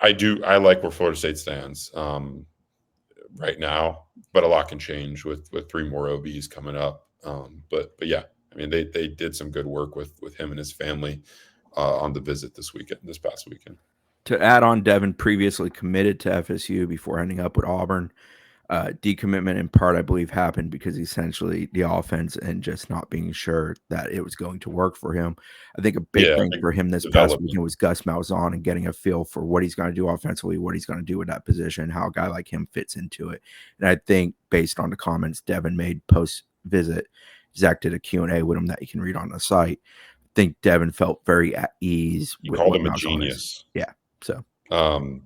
I like where Florida State stands right now, but a lot can change with 3 more OVs coming up. But yeah, I mean, they did some good work with him and his family on the visit this past weekend. To add on, Devin previously committed to FSU before ending up with Auburn. Decommitment in part, I believe, happened because essentially the offense and just not being sure that it was going to work for him. I think a big thing for him this past weekend was Gus Malzahn and getting a feel for what he's going to do offensively, what he's going to do with that position, how a guy like him fits into it. And I think based on the comments Devin made post-visit, Zach did a Q&A with him that you can read on the site. I think Devin felt very at ease. You called him a genius. Yeah. So,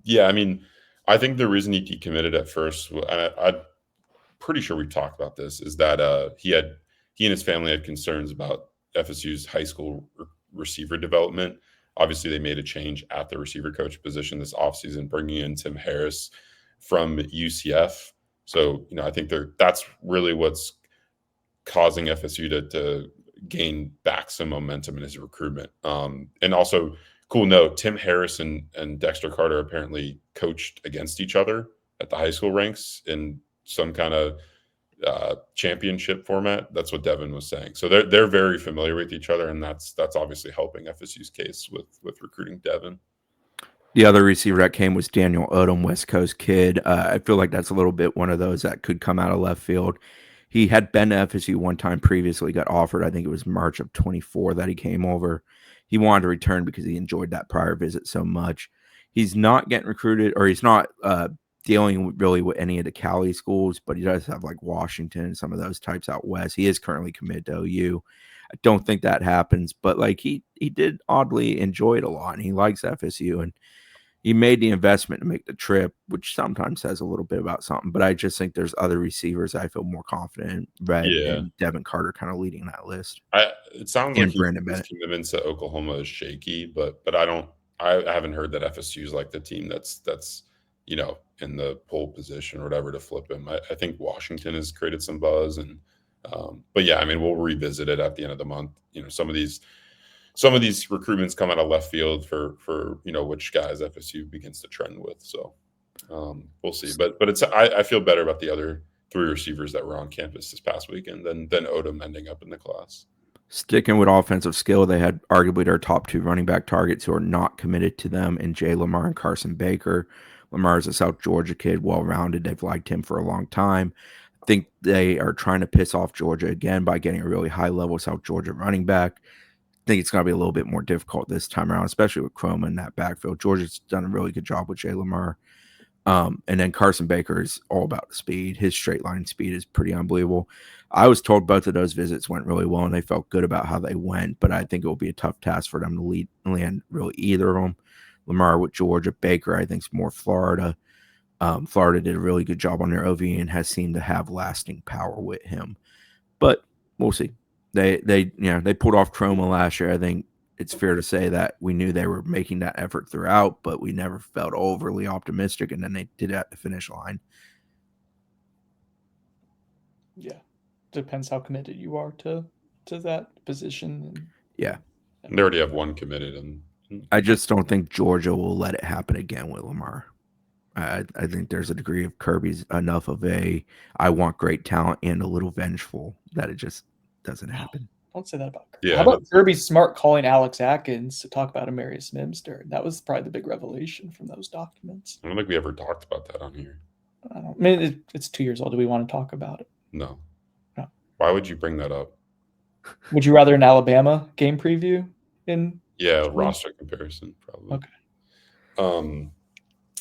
yeah, I mean, I think the reason he decommitted at first, I'm pretty sure we talked about this, is that he and his family had concerns about FSU's high school receiver development. Obviously, they made a change at the receiver coach position this offseason, bringing in Tim Harris from UCF. So, I think that's really what's causing FSU to gain back some momentum in his recruitment. And also, cool note, Tim Harris and Dexter Carter apparently coached against each other at the high school ranks in some kind of championship format. That's what Devin was saying. So they're very familiar with each other, and that's obviously helping FSU's case with recruiting Devin. The other receiver that came was Daniel Odom, West Coast kid. I feel like that's a little bit one of those that could come out of left field. He had been to FSU one time previously, got offered. I think it was March of 24 that he came over. He wanted to return because he enjoyed that prior visit so much. He's not getting recruited, or he's not dealing really with any of the Cali schools, but he does have like Washington and some of those types out west. He is currently committed to OU. I don't think that happens, but like he did oddly enjoy it a lot, and he likes FSU, and he made the investment to make the trip, which sometimes says a little bit about something. But I just think there's other receivers I feel more confident in. Red and Devin Carter kind of leading that list. It sounds like his commitments to Oklahoma is shaky, but I haven't heard that FSU is like the team that's in the pole position or whatever to flip him. I think Washington has created some buzz, and but yeah, I mean, we'll revisit it at the end of the month. Some of these recruitments come out of left field for which guys FSU begins to trend with. So we'll see. But it's I feel better about the other 3 receivers that were on campus this past weekend than Odom ending up in the class. Sticking with offensive skill, they had arguably their top 2 running back targets who are not committed to them in Jay Lamar and Carson Baker. Lamar is a South Georgia kid, well-rounded. They've liked him for a long time. I think they are trying to piss off Georgia again by getting a really high-level South Georgia running back. I think it's going to be a little bit more difficult this time around, especially with Chroma in that backfield. Georgia's done a really good job with Jay Lamar. And then Carson Baker is all about the speed. His straight line speed is pretty unbelievable. I was told both of those visits went really well, and they felt good about how they went, but I think it will be a tough task for them to land really either of them. Lamar with Georgia, Baker I think is more Florida. Florida did a really good job on their OV and has seemed to have lasting power with him. But we'll see. They pulled off Chroma last year. I think it's fair to say that we knew they were making that effort throughout, but we never felt overly optimistic, and then they did it at the finish line. Yeah. Depends how committed you are to that position. Yeah. They already have one committed, and I just don't think Georgia will let it happen again with Lamar. I think there's a degree of Kirby's enough of I want great talent and a little vengeful that it just doesn't happen. Don't say that about Kirby. Yeah, how about Kirby Smart calling Alex Atkins to talk about Amarius Mims? That was probably the big revelation from those documents. I don't think we ever talked about that on here. I mean, it's 2 years old. Do we want to talk about it? No. Why would you bring that up? Would you rather an Alabama game preview roster comparison, probably. Okay.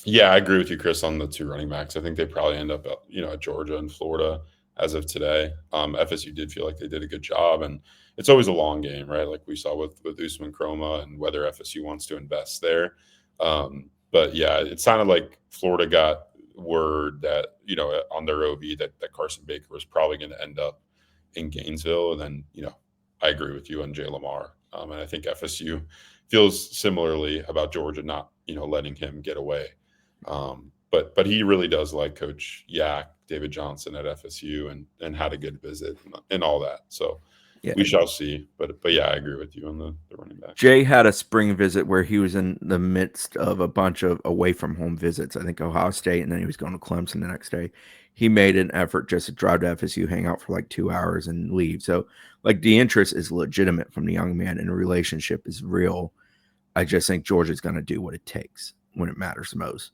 Yeah, I agree with you, Chris, on the 2 running backs. I think they probably end up at Georgia and Florida as of today. FSU did feel like they did a good job, and it's always a long game, right? Like we saw with Usman Chroma and whether FSU wants to invest there. But yeah, it sounded like Florida got word that, on their OV that Carson Baker was probably going to end up in Gainesville. And then, I agree with you on Jay Lamar. And I think FSU feels similarly about Georgia not, letting him get away. But he really does like Coach Yak, David Johnson at FSU, and had a good visit and all that. So yeah, we shall see. But yeah, I agree with you on the running back. Jay had a spring visit where he was in the midst of a bunch of away from home visits. I think Ohio State, and then he was going to Clemson the next day. He made an effort just to drive to FSU, hang out for like 2 hours, and leave. So like the interest is legitimate from the young man, and the relationship is real. I just think Georgia's going to do what it takes when it matters most.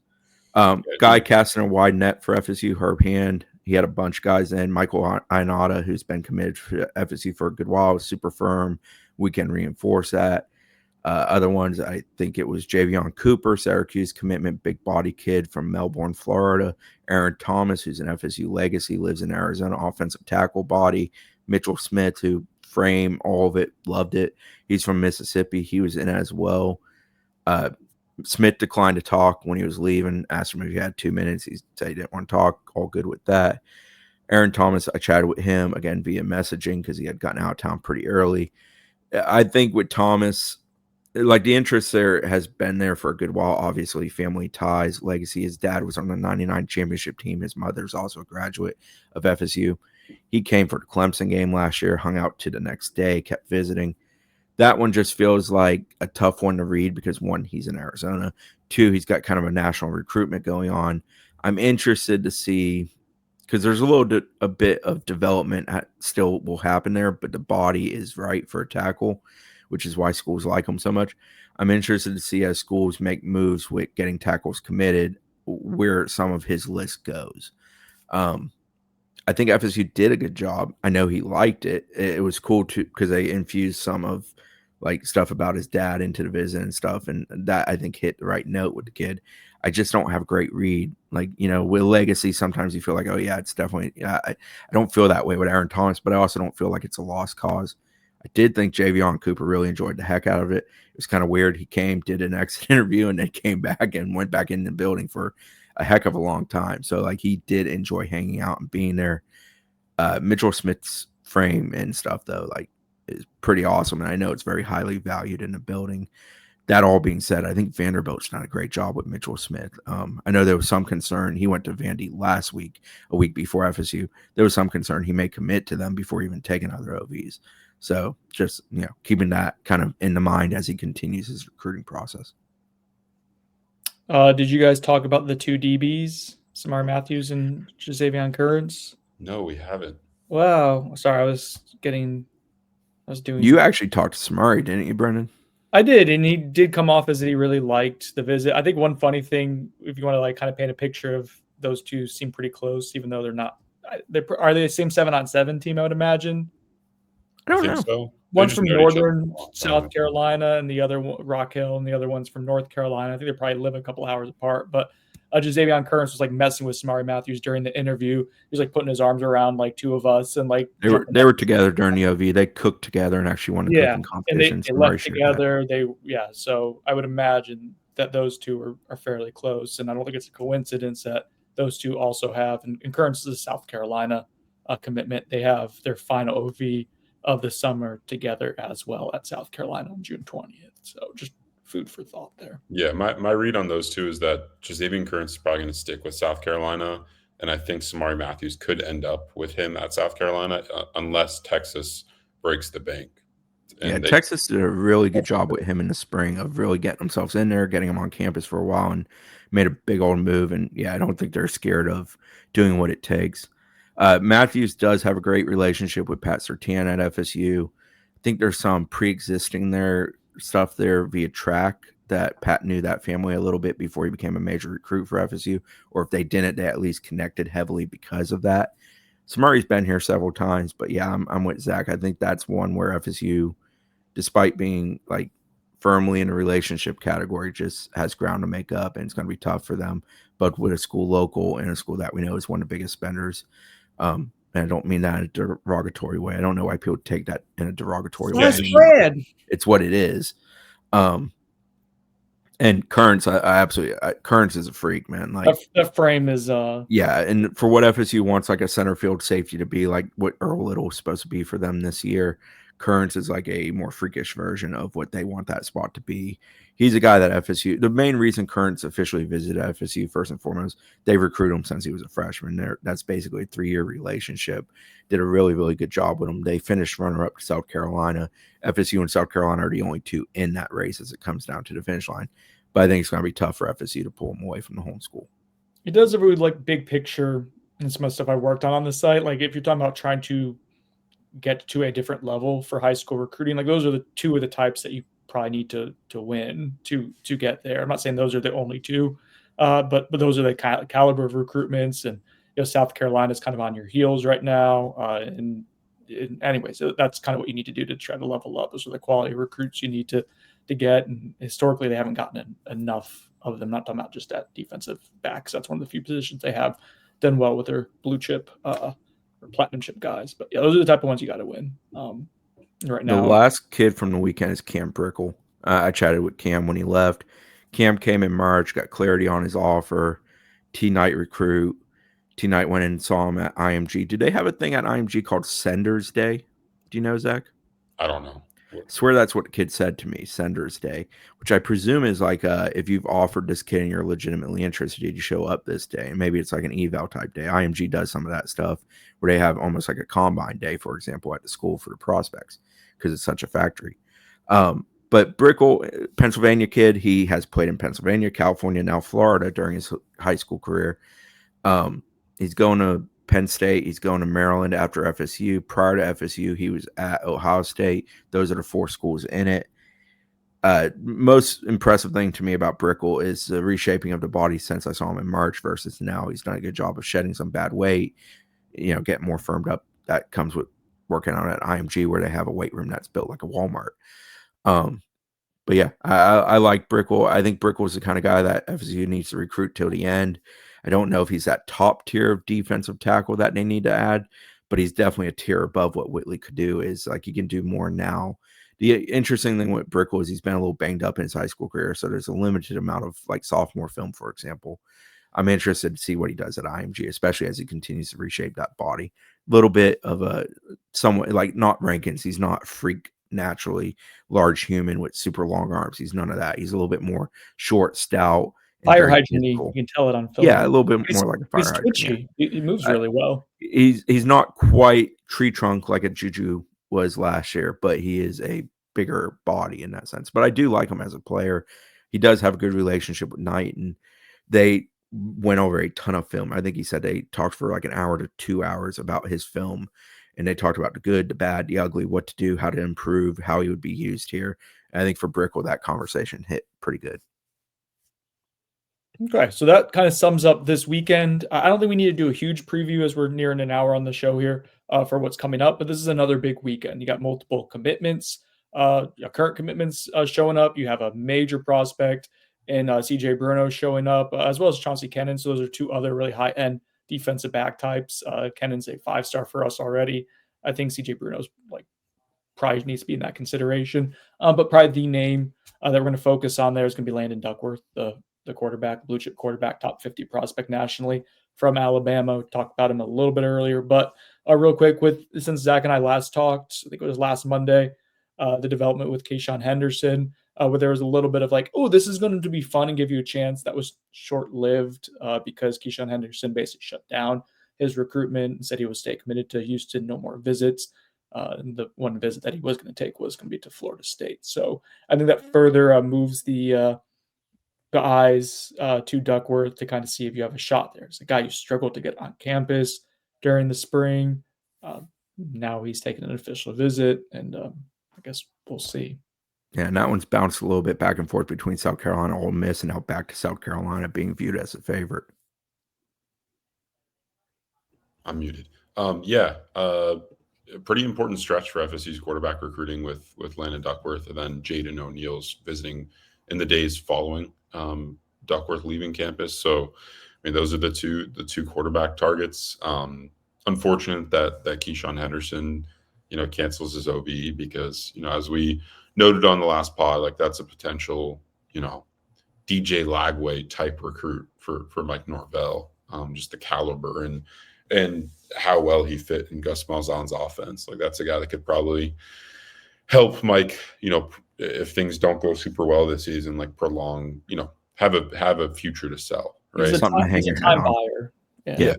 Guy casting a wide net for FSU, Herb Hand. He had a bunch of guys in. Michael Ainada, who's been committed for FSU for a good while, was super firm. We can reinforce that. Other ones, I think it was Javion Cooper, Syracuse commitment, big body kid from Melbourne, Florida. Aaron Thomas, who's an FSU legacy, lives in Arizona, offensive tackle body. Mitchell Smith, who frame all of it, loved it. He's from Mississippi. He was in as well. Smith declined to talk when he was leaving. Asked him if he had 2 minutes. He said he didn't want to talk. All good with that. Aaron Thomas, I chatted with him again via messaging because he had gotten out of town pretty early. I think with Thomas, like the interest there has been there for a good while. Obviously, family ties, legacy. His dad was on the 99 championship team. His mother's also a graduate of FSU. He came for the Clemson game last year, hung out to the next day, kept visiting. That one just feels like a tough one to read because, 1, he's in Arizona. 2, he's got kind of a national recruitment going on. I'm interested to see because there's a bit of development still will happen there, but the body is right for a tackle, which is why schools like him so much. I'm interested to see as schools make moves with getting tackles committed, where some of his list goes. I think FSU did a good job. I know he liked it. It was cool too because they infused some of like stuff about his dad into the visit and stuff, and that I think hit the right note with the kid. I just don't have a great read. Like, you know, with legacy, sometimes you feel like, oh yeah, it's definitely. Yeah, I don't feel that way with Aaron Thomas, but I also don't feel like it's a lost cause. I did think Javion Cooper really enjoyed the heck out of it. It was kind of weird. He came, did an exit interview, and then came back and went back in the building for a heck of a long time. So like he did enjoy hanging out and being there. Mitchell Smith's frame and stuff though, like is pretty awesome. And I know it's very highly valued in the building. That all being said, I think Vanderbilt's done a great job with Mitchell Smith. I know there was some concern. He went to Vandy last week, a week before FSU. There was some concern he may commit to them before even taking other OVs. So just, you know, keeping that kind of in the mind as he continues his recruiting process. Did you guys talk about the two DBs, Samar Matthews and Jazavion Currents? No, we haven't. Wow. Sorry, I was doing. You actually talked to Samari, didn't you, Brendan? I did, and he did come off as that he really liked the visit. I think one funny thing, if you want to like kind of paint a picture of those two, seem pretty close, even though they're not. Are they the same 7-on-7 team? I would imagine. I don't know. So. One's from Northern South Carolina, and the other Rock Hill, and the other one's from North Carolina. I think they probably live a couple hours apart. But Jazavion Currents was like messing with Samari Matthews during the interview. He was like putting his arms around like two of us, and like they were together during the OV. They cooked together and actually won the cooking competition. And they left together. So I would imagine that those two are fairly close, and I don't think it's a coincidence that those two also have. And Currents is a South Carolina commitment. They have their final OV of the summer together as well at South Carolina on June 20th. So just food for thought there. Yeah, my read on those two is that Jazavion Currents is probably going to stick with South Carolina, and I think Samari Matthews could end up with him at South Carolina unless Texas breaks the bank. And Texas did a really good job with him in the spring of really getting themselves in there, getting him on campus for a while, and made a big old move. And yeah, I don't think they're scared of doing what it takes. Matthews does have a great relationship with Pat Surtain at FSU. I think there's some pre-existing stuff there via track that Pat knew that family a little bit before he became a major recruit for FSU, or if they didn't, they at least connected heavily because of that. Samari's been here several times, but yeah, I'm with Zach. I think that's one where FSU, despite being like firmly in the relationship category, just has ground to make up, and it's going to be tough for them. But with a school local and a school that we know is one of the biggest spenders, and I don't mean that in a derogatory way. I don't know why people take that in a derogatory way. It's what it is. And Currents, I absolutely Currents is a freak, man. Like the frame is yeah, and for what FSU wants, like a center field safety to be, like what Earl Little is supposed to be for them this year, Currents is like a more freakish version of what they want that spot to be. He's a guy that FSU, the main reason Currents officially visited FSU, first and foremost, they recruited him since he was a freshman. That's basically a 3-year relationship. Did a really, really good job with him. They finished runner-up to South Carolina. FSU and South Carolina are the only two in that race as it comes down to the finish line. But I think it's going to be tough for FSU to pull him away from the home school. It does a really like big picture and some of the stuff I worked on the site. Like if you're talking about trying to get to a different level for high school recruiting, like those are the two of the types that you probably need to win to get there. I'm not saying those are the only two, but those are the caliber of recruitments. And South Carolina is kind of on your heels right now. And anyway, so that's kind of what you need to do to try to level up. Those are the quality of recruits you need to get. And historically, they haven't gotten enough of them. Not talking about just at defensive backs. That's one of the few positions they have done well with their blue chip or platinum chip guys. But yeah, those are the type of ones you got to win. Right now, the last kid from the weekend is Cam Brickle. I chatted with Cam when he left. Cam came in March, got clarity on his offer. T-Night recruit. T-Night went in and saw him at IMG. Do they have a thing at IMG called Senders Day? Do you know, Zach? I don't know. I swear that's what the kid said to me, Senders Day, which I presume is like if you've offered this kid and you're legitimately interested, you show up this day. And maybe it's like an eval type day. IMG does some of that stuff where they have almost like a combine day, for example, at the school for the prospects because it's such a factory. But Brickle, Pennsylvania kid, he has played in Pennsylvania, California, now Florida during his high school career. He's going to Penn State. He's going to Maryland after FSU. Prior to FSU, he was at Ohio State. Those are the 4 schools in it. Most impressive thing to me about Brickell is the reshaping of the body since I saw him in March versus now. He's done a good job of shedding some bad weight, getting more firmed up. That comes with working on at IMG, where they have a weight room that's built like a Walmart. But yeah, I like Brickell. I think Brickell is the kind of guy that FSU needs to recruit till the end. I don't know if he's that top tier of defensive tackle that they need to add, but he's definitely a tier above what Whitley could do. Is like he can do more now. The interesting thing with Brickell is he's been a little banged up in his high school career, so there's a limited amount of like sophomore film, for example. I'm interested to see what he does at IMG, especially as he continues to reshape that body. A little bit of a somewhat like not Rankins. He's not freak naturally large human with super long arms. He's none of that. He's a little bit more short, stout, fire hydrant. You can tell it on film. Yeah, a little bit more like a fire hydrant. Twitchy. He moves really well. He's not quite tree trunk like a Juju was last year, but he is a bigger body in that sense. But I do like him as a player. He does have a good relationship with Knight, and they went over a ton of film. I think he said they talked for like an hour to 2 hours about his film, and they talked about the good, the bad, the ugly, what to do, how to improve, how he would be used here. And I think for Brickell, that conversation hit pretty good. Okay, so that kind of sums up this weekend. I don't think we need to do a huge preview as we're nearing an hour on the show here for what's coming up, but this is another big weekend. You got multiple commitments, current commitments showing up. You have a major prospect in CJ Bruno showing up, as well as Chauncey Kennan. So those are 2 other really high-end defensive back types. Kennan's a 5-star for us already. I think CJ Bruno's like probably needs to be in that consideration. But probably the name that we're going to focus on there is going to be Landon Duckworth, the quarterback, blue chip quarterback, top 50 prospect nationally from Alabama. We talked about him a little bit earlier, but real quick, since Zach and I last talked, I think it was last Monday, the development with Keyshawn Henderson, where there was a little bit of like, oh, this is going to be fun and give you a chance. That was short-lived because Keyshawn Henderson basically shut down his recruitment and said he would stay committed to Houston, no more visits. And the one visit that he was going to take was going to be to Florida State. So I think that further moves the eyes to Duckworth to kind of see if you have a shot there. It's a guy you struggled to get on campus during the spring. Now he's taking an official visit, and I guess we'll see. Yeah, and that one's bounced a little bit back and forth between South Carolina, Ole Miss, and now back to South Carolina being viewed as a favorite. I'm muted. Pretty important stretch for FSU's quarterback recruiting with Landon Duckworth, and then Jaden O'Neal's visiting in the days following Duckworth leaving campus. So, I mean, those are the two quarterback targets. Unfortunate that Keyshawn Henderson, cancels his OB because, as we noted on the last pod, like that's a potential, DJ Lagway type recruit for Mike Norvell. Just the caliber and how well he fit in Gus Malzahn's offense. Like that's a guy that could probably help Mike, if things don't go super well this season, like prolong, have a future to sell, right? He's a time buyer. Yeah.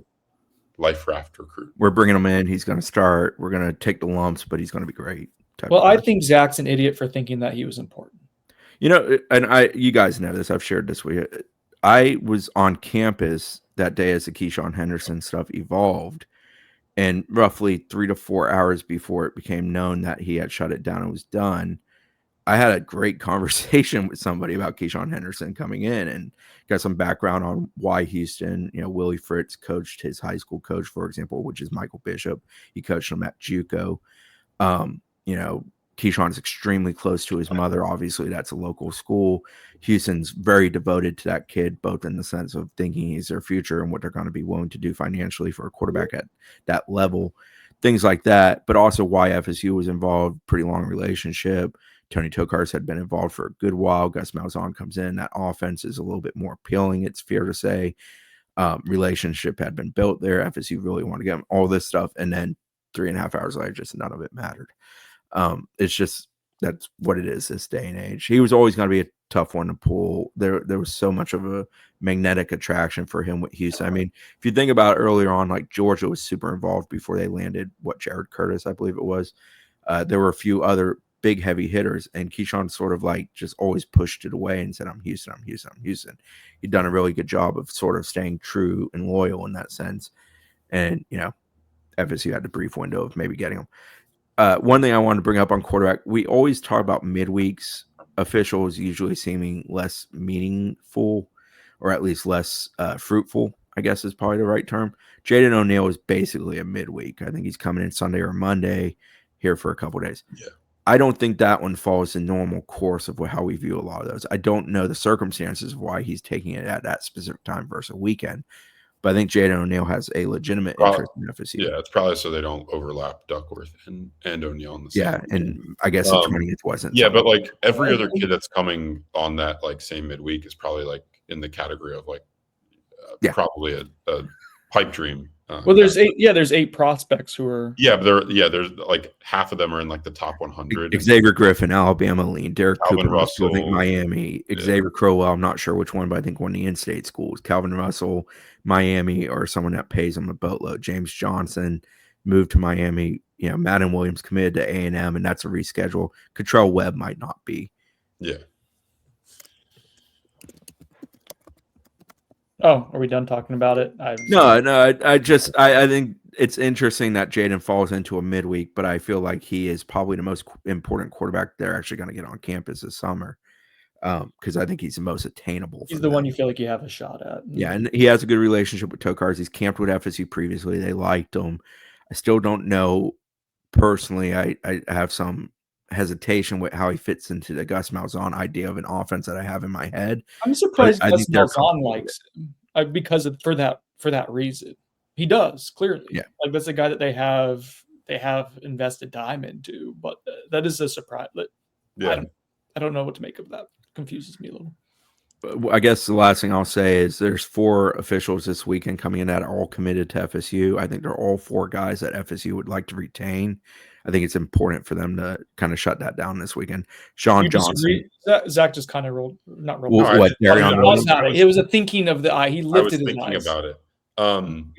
Life raft recruit. We're bringing him in. He's going to start. We're going to take the lumps, but he's going to be great. Well, I think Zach's an idiot for thinking that he was important. And you guys know this. I've shared this with you. I was on campus that day as the Keyshawn Henderson stuff evolved, and roughly 3 to 4 hours before it became known that he had shut it down and was done, I had a great conversation with somebody about Keyshawn Henderson coming in and got some background on why Houston, Willie Fritz coached his high school coach, for example, which is Michael Bishop. He coached him at JUCO. Keyshawn is extremely close to his mother. Obviously, that's a local school. Houston's very devoted to that kid, both in the sense of thinking he's their future and what they're going to be willing to do financially for a quarterback at that level, things like that. But also why FSU was involved, pretty long relationship. Tony Tokarz had been involved for a good while. Gus Malzahn comes in. That offense is a little bit more appealing, it's fair to say. Relationship had been built there. FSU really wanted to get him, all this stuff. And then 3.5 hours later, just none of it mattered. It's just that's what it is this day and age. He was always going to be a tough one to pull. There was so much of a magnetic attraction for him with Houston. I mean, if you think about it, earlier on, like Georgia was super involved before they landed Jared Curtis, I believe it was. There were a few other big heavy hitters, and Keyshawn sort of like just always pushed it away and said, I'm Houston. He'd done a really good job of sort of staying true and loyal in that sense. And, FSU had the brief window of maybe getting him. One thing I wanted to bring up on quarterback, we always talk about midweeks officials usually seeming less meaningful or at least less fruitful, I guess is probably the right term. Jaden O'Neal is basically a midweek. I think he's coming in Sunday or Monday here for a couple of days. Yeah. I don't think that one follows the normal course of how we view a lot of those. I don't know the circumstances of why he's taking it at that specific time versus a weekend. But I think Jaden O'Neal has a legitimate interest in FSU. Yeah, it's probably so they don't overlap Duckworth and O'Neal on the same. Yeah, and I guess the 20th wasn't. Yeah, but like every other kid that's coming on that like same midweek is probably like in the category of like probably a pipe dream. Well, there's 8. Yeah, there's 8 prospects who are. Yeah, but there's like half of them are in like the top 100. Xavier Griffin, Alabama lean. Derek Calvin Cooper, Russell, I think Miami. Xavier Crowell, I'm not sure which one, but I think one of the in-state schools. Calvin Russell, Miami, or someone that pays him a boatload. James Johnson moved to Miami. Madden Williams committed to A&M, and that's a reschedule. Cottrell Webb might not be. Yeah. Oh, are we done talking about it? No. I think it's interesting that Jaden falls into a midweek, but I feel like he is probably the most important quarterback they're actually going to get on campus this summer because I think he's the most attainable. He's the one you feel like you have a shot at. Yeah, and he has a good relationship with Tokars. He's camped with FSU previously. They liked him. I still don't know personally. I have some hesitation with how he fits into the Gus Malzahn idea of an offense that I have in my head. I'm surprised Gus Malzahn likes him because for that reason. He does clearly. Yeah, like that's a guy that they have invested time into, but that is a surprise. Yeah, I don't know what to make of that. Confuses me a little. I guess the last thing I'll say is there's 4 officials this weekend coming in that are all committed to FSU. I think they're all 4 guys that FSU would like to retain. I think it's important for them to kind of shut that down this weekend. Sean Johnson. Zach just kind of rolled. It was a thinking of the eye. He lifted his eyes. I was thinking about it.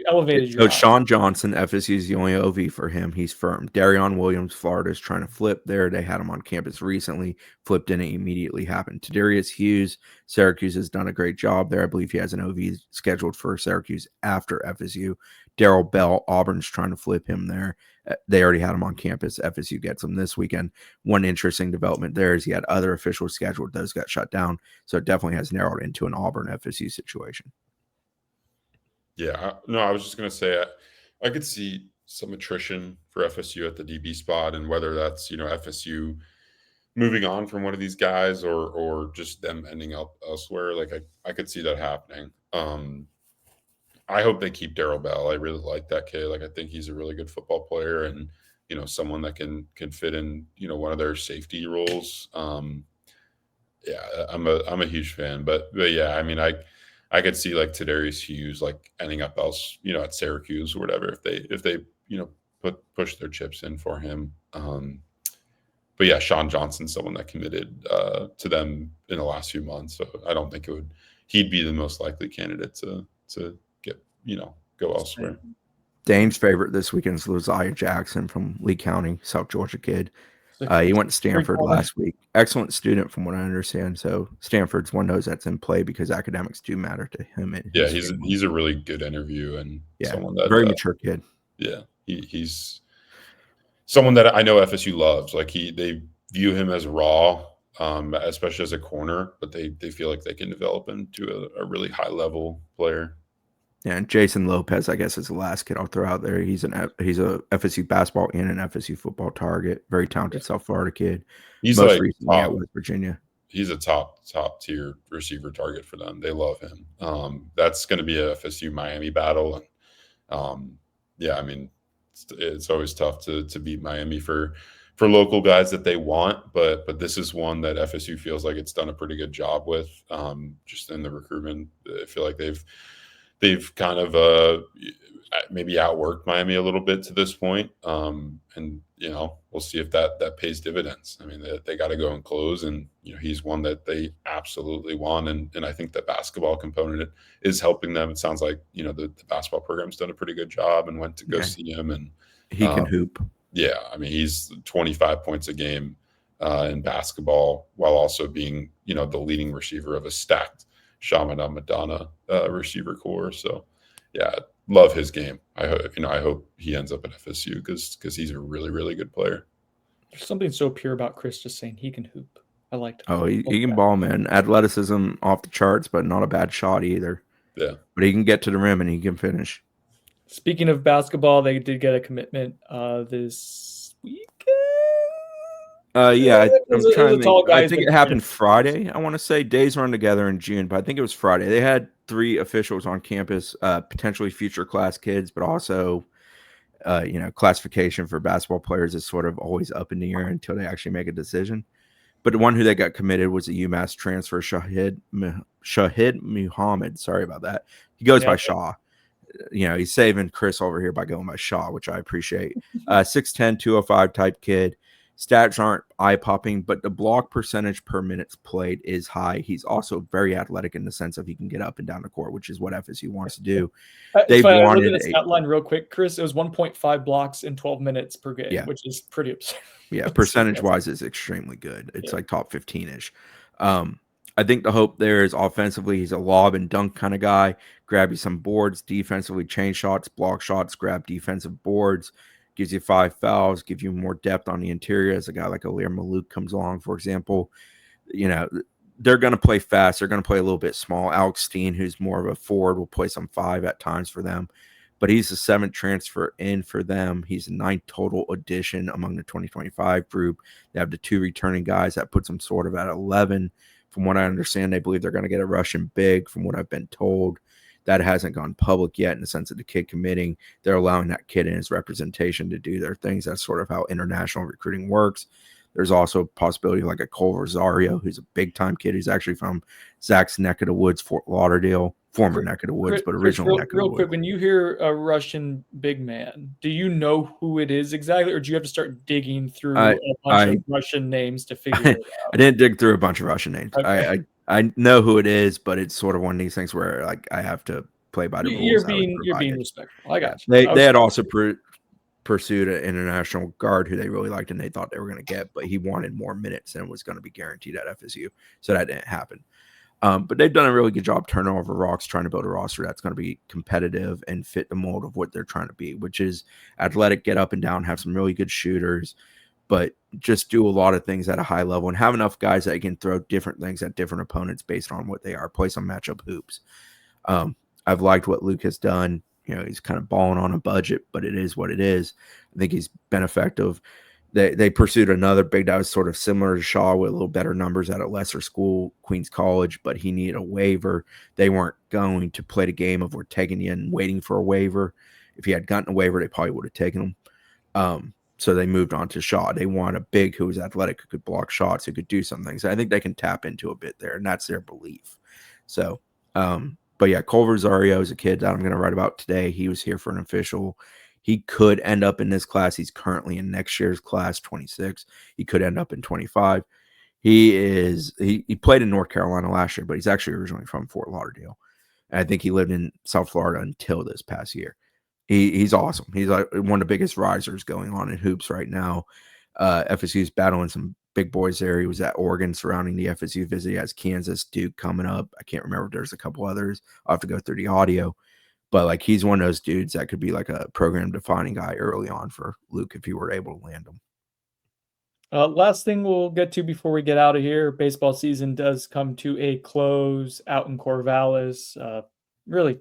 Elevated your Sean Johnson, FSU is the only OV for him. He's firm. Darion Williams, Florida is trying to flip there. They had him on campus recently, flipped and it immediately happened. Tadarius Hughes, Syracuse has done a great job there. I believe he has an OV scheduled for Syracuse after FSU. Darrell Bell, Auburn's trying to flip him there. They already had him on campus. FSU gets him this weekend. One interesting development there is he had other officials scheduled. Those got shut down. So it definitely has narrowed into an Auburn FSU situation. Yeah, I was just going to say I could see some attrition for FSU at the DB spot, and whether that's FSU moving on from one of these guys or just them ending up elsewhere. Like I could see that happening. I hope they keep Darrell Bell. I really like that kid. Like I think he's a really good football player, and someone that can fit in one of their safety roles. Yeah, I'm a huge fan, but yeah, I mean I could see like Tadarius Hughes like ending up else, at Syracuse or whatever if they push their chips in for him. But yeah, Sean Johnson's someone that committed to them in the last few months, so I don't think he'd be the most likely candidate to get go elsewhere. Dame's favorite this weekend is Lozaya Jackson from Lee County, South Georgia kid. He went to Stanford last week. Excellent student from what I understand. So Stanford's one of those that's in play because academics do matter to him. Yeah, he's a really good interview and someone that very mature kid. Yeah, he's someone that I know FSU loves. Like they view him as raw, especially as a corner, but they feel like they can develop into a really high level player. Yeah, and Jason Lopez, I guess, is the last kid I'll throw out there. He's a FSU basketball and an FSU football target. Very talented South Florida kid. He's most like recently at West Virginia. He's a top tier receiver target for them. They love him. That's going to be a FSU Miami battle, and yeah, I mean, it's always tough to beat Miami for local guys that they want, but this is one that FSU feels like it's done a pretty good job with. Just in the recruitment, I feel like they've kind of maybe outworked Miami a little bit to this point. And we'll see if that pays dividends. I mean, they got to go and close, and he's one that they absolutely want. And I think the basketball component is helping them. It sounds like the basketball program's done a pretty good job and went to go see him, and he can hoop. Yeah, I mean, he's 25 points a game in basketball, while also being the leading receiver of a stacked Shaman Madonna receiver core. So yeah, love his game. I hope he ends up at FSU because he's a really, really good player. There's something so pure about Chris just saying he can hoop. I liked him. Oh, he can ball, man. Athleticism off the charts, but not a bad shot either. Yeah. But he can get to the rim and he can finish. Speaking of basketball, they did get a commitment this weekend. Yeah, I'm trying to think. I think it happened Friday. I want to say days run together in June, but I think it was Friday. They had 3 officials on campus, potentially future class kids, but also, classification for basketball players is sort of always up in the air until they actually make a decision. But the one who they got committed was a UMass transfer, Shahid Muhammad. Sorry about that. He goes by Shaw. He's saving Chris over here by going by Shaw, which I appreciate. 6'10", 205 type kid. Stats aren't eye-popping, but the block percentage per minutes played is high. He's also very athletic in the sense of he can get up and down the court, which is what FSU wants to do. They've wanted a stat line real quick, Chris. It was 1.5 blocks in 12 minutes per game, which is pretty absurd. Yeah, percentage-wise is extremely good. It's like top 15-ish. I think the hope there is offensively, he's a lob and dunk kind of guy. Grab you some boards, defensively change shots, block shots, grab defensive boards. Gives you 5 fouls, give you more depth on the interior as a guy like Alir Malouk comes along, for example. They're going to play fast. They're going to play a little bit small. Alex Steen, who's more of a forward, will play some 5 at times for them. But he's the 7th transfer in for them. He's the 9th total addition among the 2025 group. They have the 2 returning guys. That puts them sort of at 11. From what I understand, they believe they're going to get a Russian big, from what I've been told. That hasn't gone public yet in the sense of the kid committing. They're allowing that kid and his representation to do their things. That's sort of how international recruiting works. There's also a possibility like a Cole Rosario, who's a big-time kid. He's actually from Zach's neck of the woods, Fort Lauderdale, former neck of the woods, but original neck of the woods. Real quick, when you hear a Russian big man, do you know who it is exactly, or do you have to start digging through a bunch of Russian names to figure it out? I didn't dig through a bunch of Russian names. Okay. I know who it is, but it's sort of one of these things where I have to play by the rules. You're being respectful. I got you. They had also pursued an international guard who they really liked and they thought they were going to get, but he wanted more minutes and was going to be guaranteed at FSU, so that didn't happen. But they've done a really good job turning over rocks, trying to build a roster that's going to be competitive and fit the mold of what they're trying to be, which is athletic, get up and down, have some really good shooters, but just do a lot of things at a high level and have enough guys that can throw different things at different opponents based on what they are. Play some matchup hoops. I've liked what Luke has done. He's kind of balling on a budget, but it is what it is. I think he's been effective. They pursued another big that was sort of similar to Shaw with a little better numbers at a lesser school, Queens College, but he needed a waiver. They weren't going to play the game of we're taking you and waiting for a waiver. If he had gotten a waiver, they probably would have taken him. So they moved on to Shaw. They want a big who was athletic, who could block shots, who could do some things. I think they can tap into a bit there, and that's their belief. So, but yeah, Cole Rosario is a kid that I'm going to write about today. He was here for an official. He could end up in this class. He's currently in next year's class, 26. He could end up in 25. He played in North Carolina last year, but he's actually originally from Fort Lauderdale. And I think he lived in South Florida until this past year. He's awesome. He's like one of the biggest risers going on in hoops right now. FSU's battling some big boys there. He was at Oregon surrounding the FSU visit. He has Kansas, Duke coming up. I can't remember. There's a couple others. I'll have to go through the audio. But he's one of those dudes that could be like a program defining guy early on for Luke if he were able to land him. Last thing we'll get to before we get out of here, baseball season does come to a close out in Corvallis. Really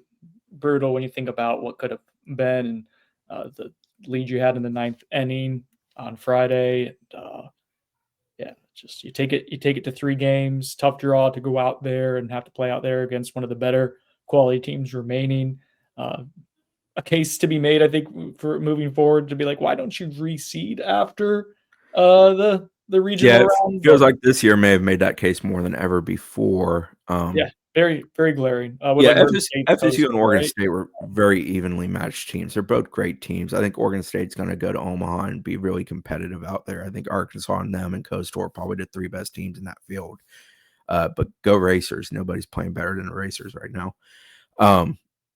brutal when you think about what could have been and the lead you had in the 9th inning on Friday. Just you take it to 3 games. Tough draw to go out there and have to play out there against one of the better quality teams remaining. A case to be made, I think, for moving forward to be like, why don't you reseed after the regional round? It feels like this year may have made that case more than ever before. Very, very glaring. FSU and Oregon State were very evenly matched teams. They're both great teams. I think Oregon State's going to go to Omaha and be really competitive out there. I think Arkansas and them and Coastal are probably the 3 best teams in that field. But go Racers. Nobody's playing better than the Racers right now.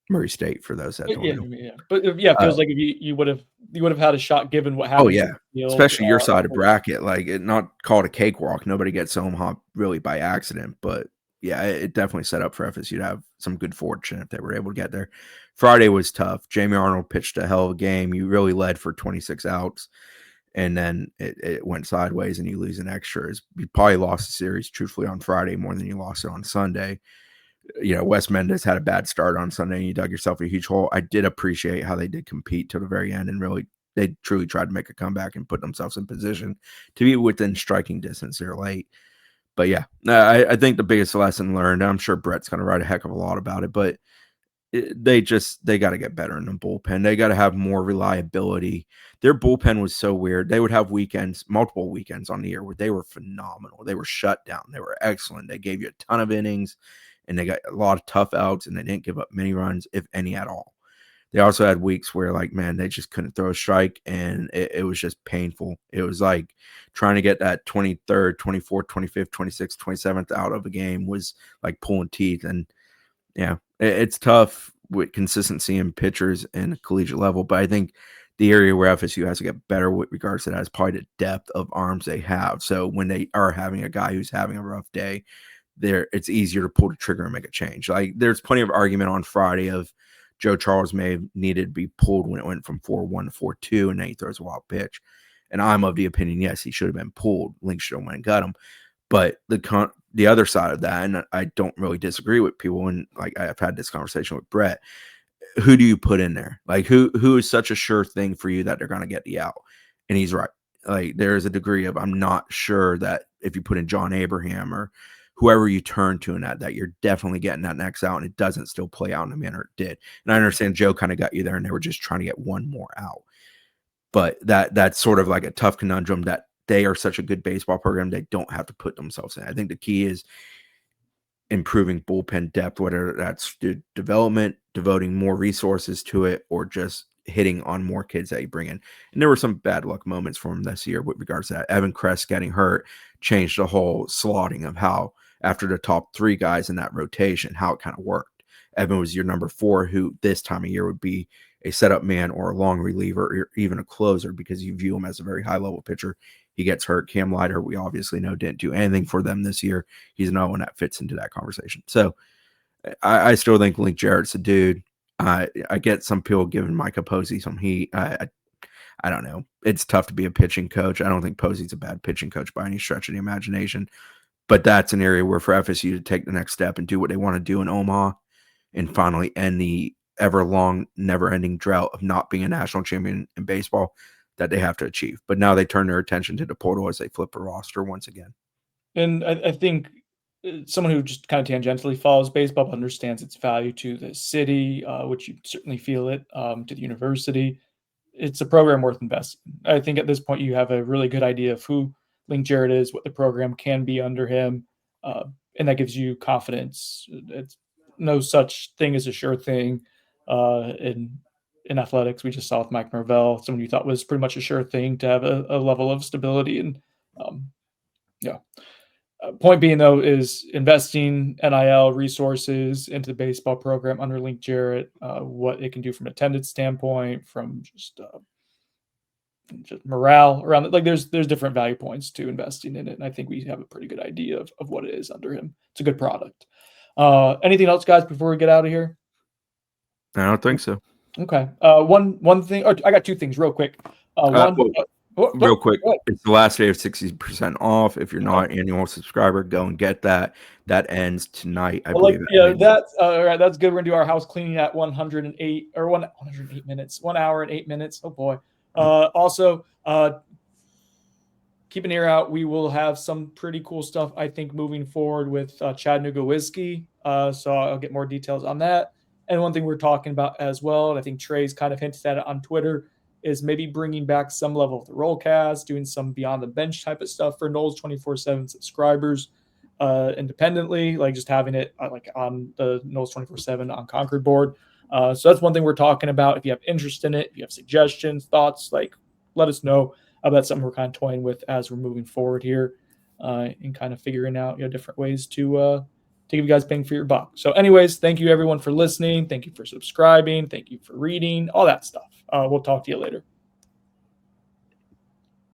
Murray State, for those that don't know. Yeah. But it feels like if you would have had a shot given what happened. Oh yeah, especially your side of bracket. Not called a cakewalk. Nobody gets to Omaha really by accident, but yeah, it definitely set up for FSU to have some good fortune if they were able to get there. Friday was tough. Jamie Arnold pitched a hell of a game. You really led for 26 outs, and then it went sideways, and you lose an extras. You probably lost the series, truthfully, on Friday more than you lost it on Sunday. Wes Mendez had a bad start on Sunday, and you dug yourself a huge hole. I did appreciate how they did compete to the very end, and really, they truly tried to make a comeback and put themselves in position to be within striking distance here late. But yeah, I think the biggest lesson learned, I'm sure Brett's going to write a heck of a lot about it, but they got to get better in the bullpen. They got to have more reliability. Their bullpen was so weird. They would have multiple weekends on the year where they were phenomenal. They were shut down. They were excellent. They gave you a ton of innings, and they got a lot of tough outs, and they didn't give up many runs, if any at all. They also had weeks where, they just couldn't throw a strike, and it was just painful. It was like trying to get that 23rd, 24th, 25th, 26th, 27th out of a game was like pulling teeth. And yeah, it's tough with consistency in pitchers and collegiate level, but I think the area where FSU has to get better with regards to that is probably the depth of arms they have. So when they are having a guy who's having a rough day, it's easier to pull the trigger and make a change. Like, there's plenty of argument on Friday of Joe Charles may have needed to be pulled when it went from 4-1 to 4-2, and then he throws a wild pitch. And I'm of the opinion, yes, he should have been pulled. Link should have went and got him. But the other side of that, and I don't really disagree with people, and I've had this conversation with Brett, who do you put in there? Like, who is such a sure thing for you that they're going to get the out? And he's right. Like, there is a degree of, I'm not sure that if you put in John Abraham or whoever you turn to in that you're definitely getting that next out, and it doesn't still play out in the manner it did. And I understand Joe kind of got you there, and they were just trying to get one more out. But that's sort of like a tough conundrum that they are such a good baseball program, they don't have to put themselves in. I think the key is improving bullpen depth, whether that's development, devoting more resources to it, or just hitting on more kids that you bring in. And there were some bad luck moments for him this year with regards to that. Evan Kress getting hurt changed the whole slotting of how, after the top three guys in that rotation, how it kind of worked. Evan was your number 4, who this time of year would be a setup man or a long reliever or even a closer, because you view him as a very high level pitcher. He gets hurt. Cam Leiter, we obviously know, didn't do anything for them this year. He's another one that fits into that conversation. So I still think Link Jarrett's a dude. I get some people giving Micah Posey some heat. I don't know. It's tough to be a pitching coach. I don't think Posey's a bad pitching coach by any stretch of the imagination. But that's an area where for FSU to take the next step and do what they want to do in Omaha and finally end the ever-long, never-ending drought of not being a national champion in baseball, that they have to achieve. But now they turn their attention to the portal as they flip a roster once again. And I think someone who just kind of tangentially follows baseball understands its value to the city, which you certainly feel it, to the university. It's a program worth investing. I think at this point you have a really good idea of who Link Jarrett is, what the program can be under him, and that gives you confidence. It's no such thing as a sure thing in athletics. We just saw with Mike Norvell, someone you thought was pretty much a sure thing to have a level of stability. And point being, though, is investing NIL resources into the baseball program under Link Jarrett, what it can do from an attendance standpoint, from just morale around it. Like, there's different value points to investing in it, and I think we have a pretty good idea of what it is under him. It's a good product. Anything else, guys, before we get out of here? I don't think so. Okay. One thing. I got 2 things real quick. Real quick, it's the last day of 60% off. If you're not an annual subscriber, go and get that. That ends tonight, I believe. That's all right. That's good. We're gonna do our house cleaning at 108 minutes, 1 hour and 8 minutes. Oh boy. Also, keep an ear out. We will have some pretty cool stuff, I think, moving forward with Chattanooga Whiskey. So I'll get more details on that. And one thing we're talking about as well, and I think Trey's kind of hinted at it on Twitter, is maybe bringing back some level of the Rollcast, doing some beyond the bench type of stuff for Noles 24/7 subscribers independently, like just having it like on the Noles 24/7 on Concord board. So that's one thing we're talking about. If you have interest in it, if you have suggestions, thoughts, like, let us know. That's something we're kind of toying with as we're moving forward here and kind of figuring out different ways to give you guys bang for your buck. So anyways, thank you everyone for listening. Thank you for subscribing. Thank you for reading, all that stuff. We'll talk to you later.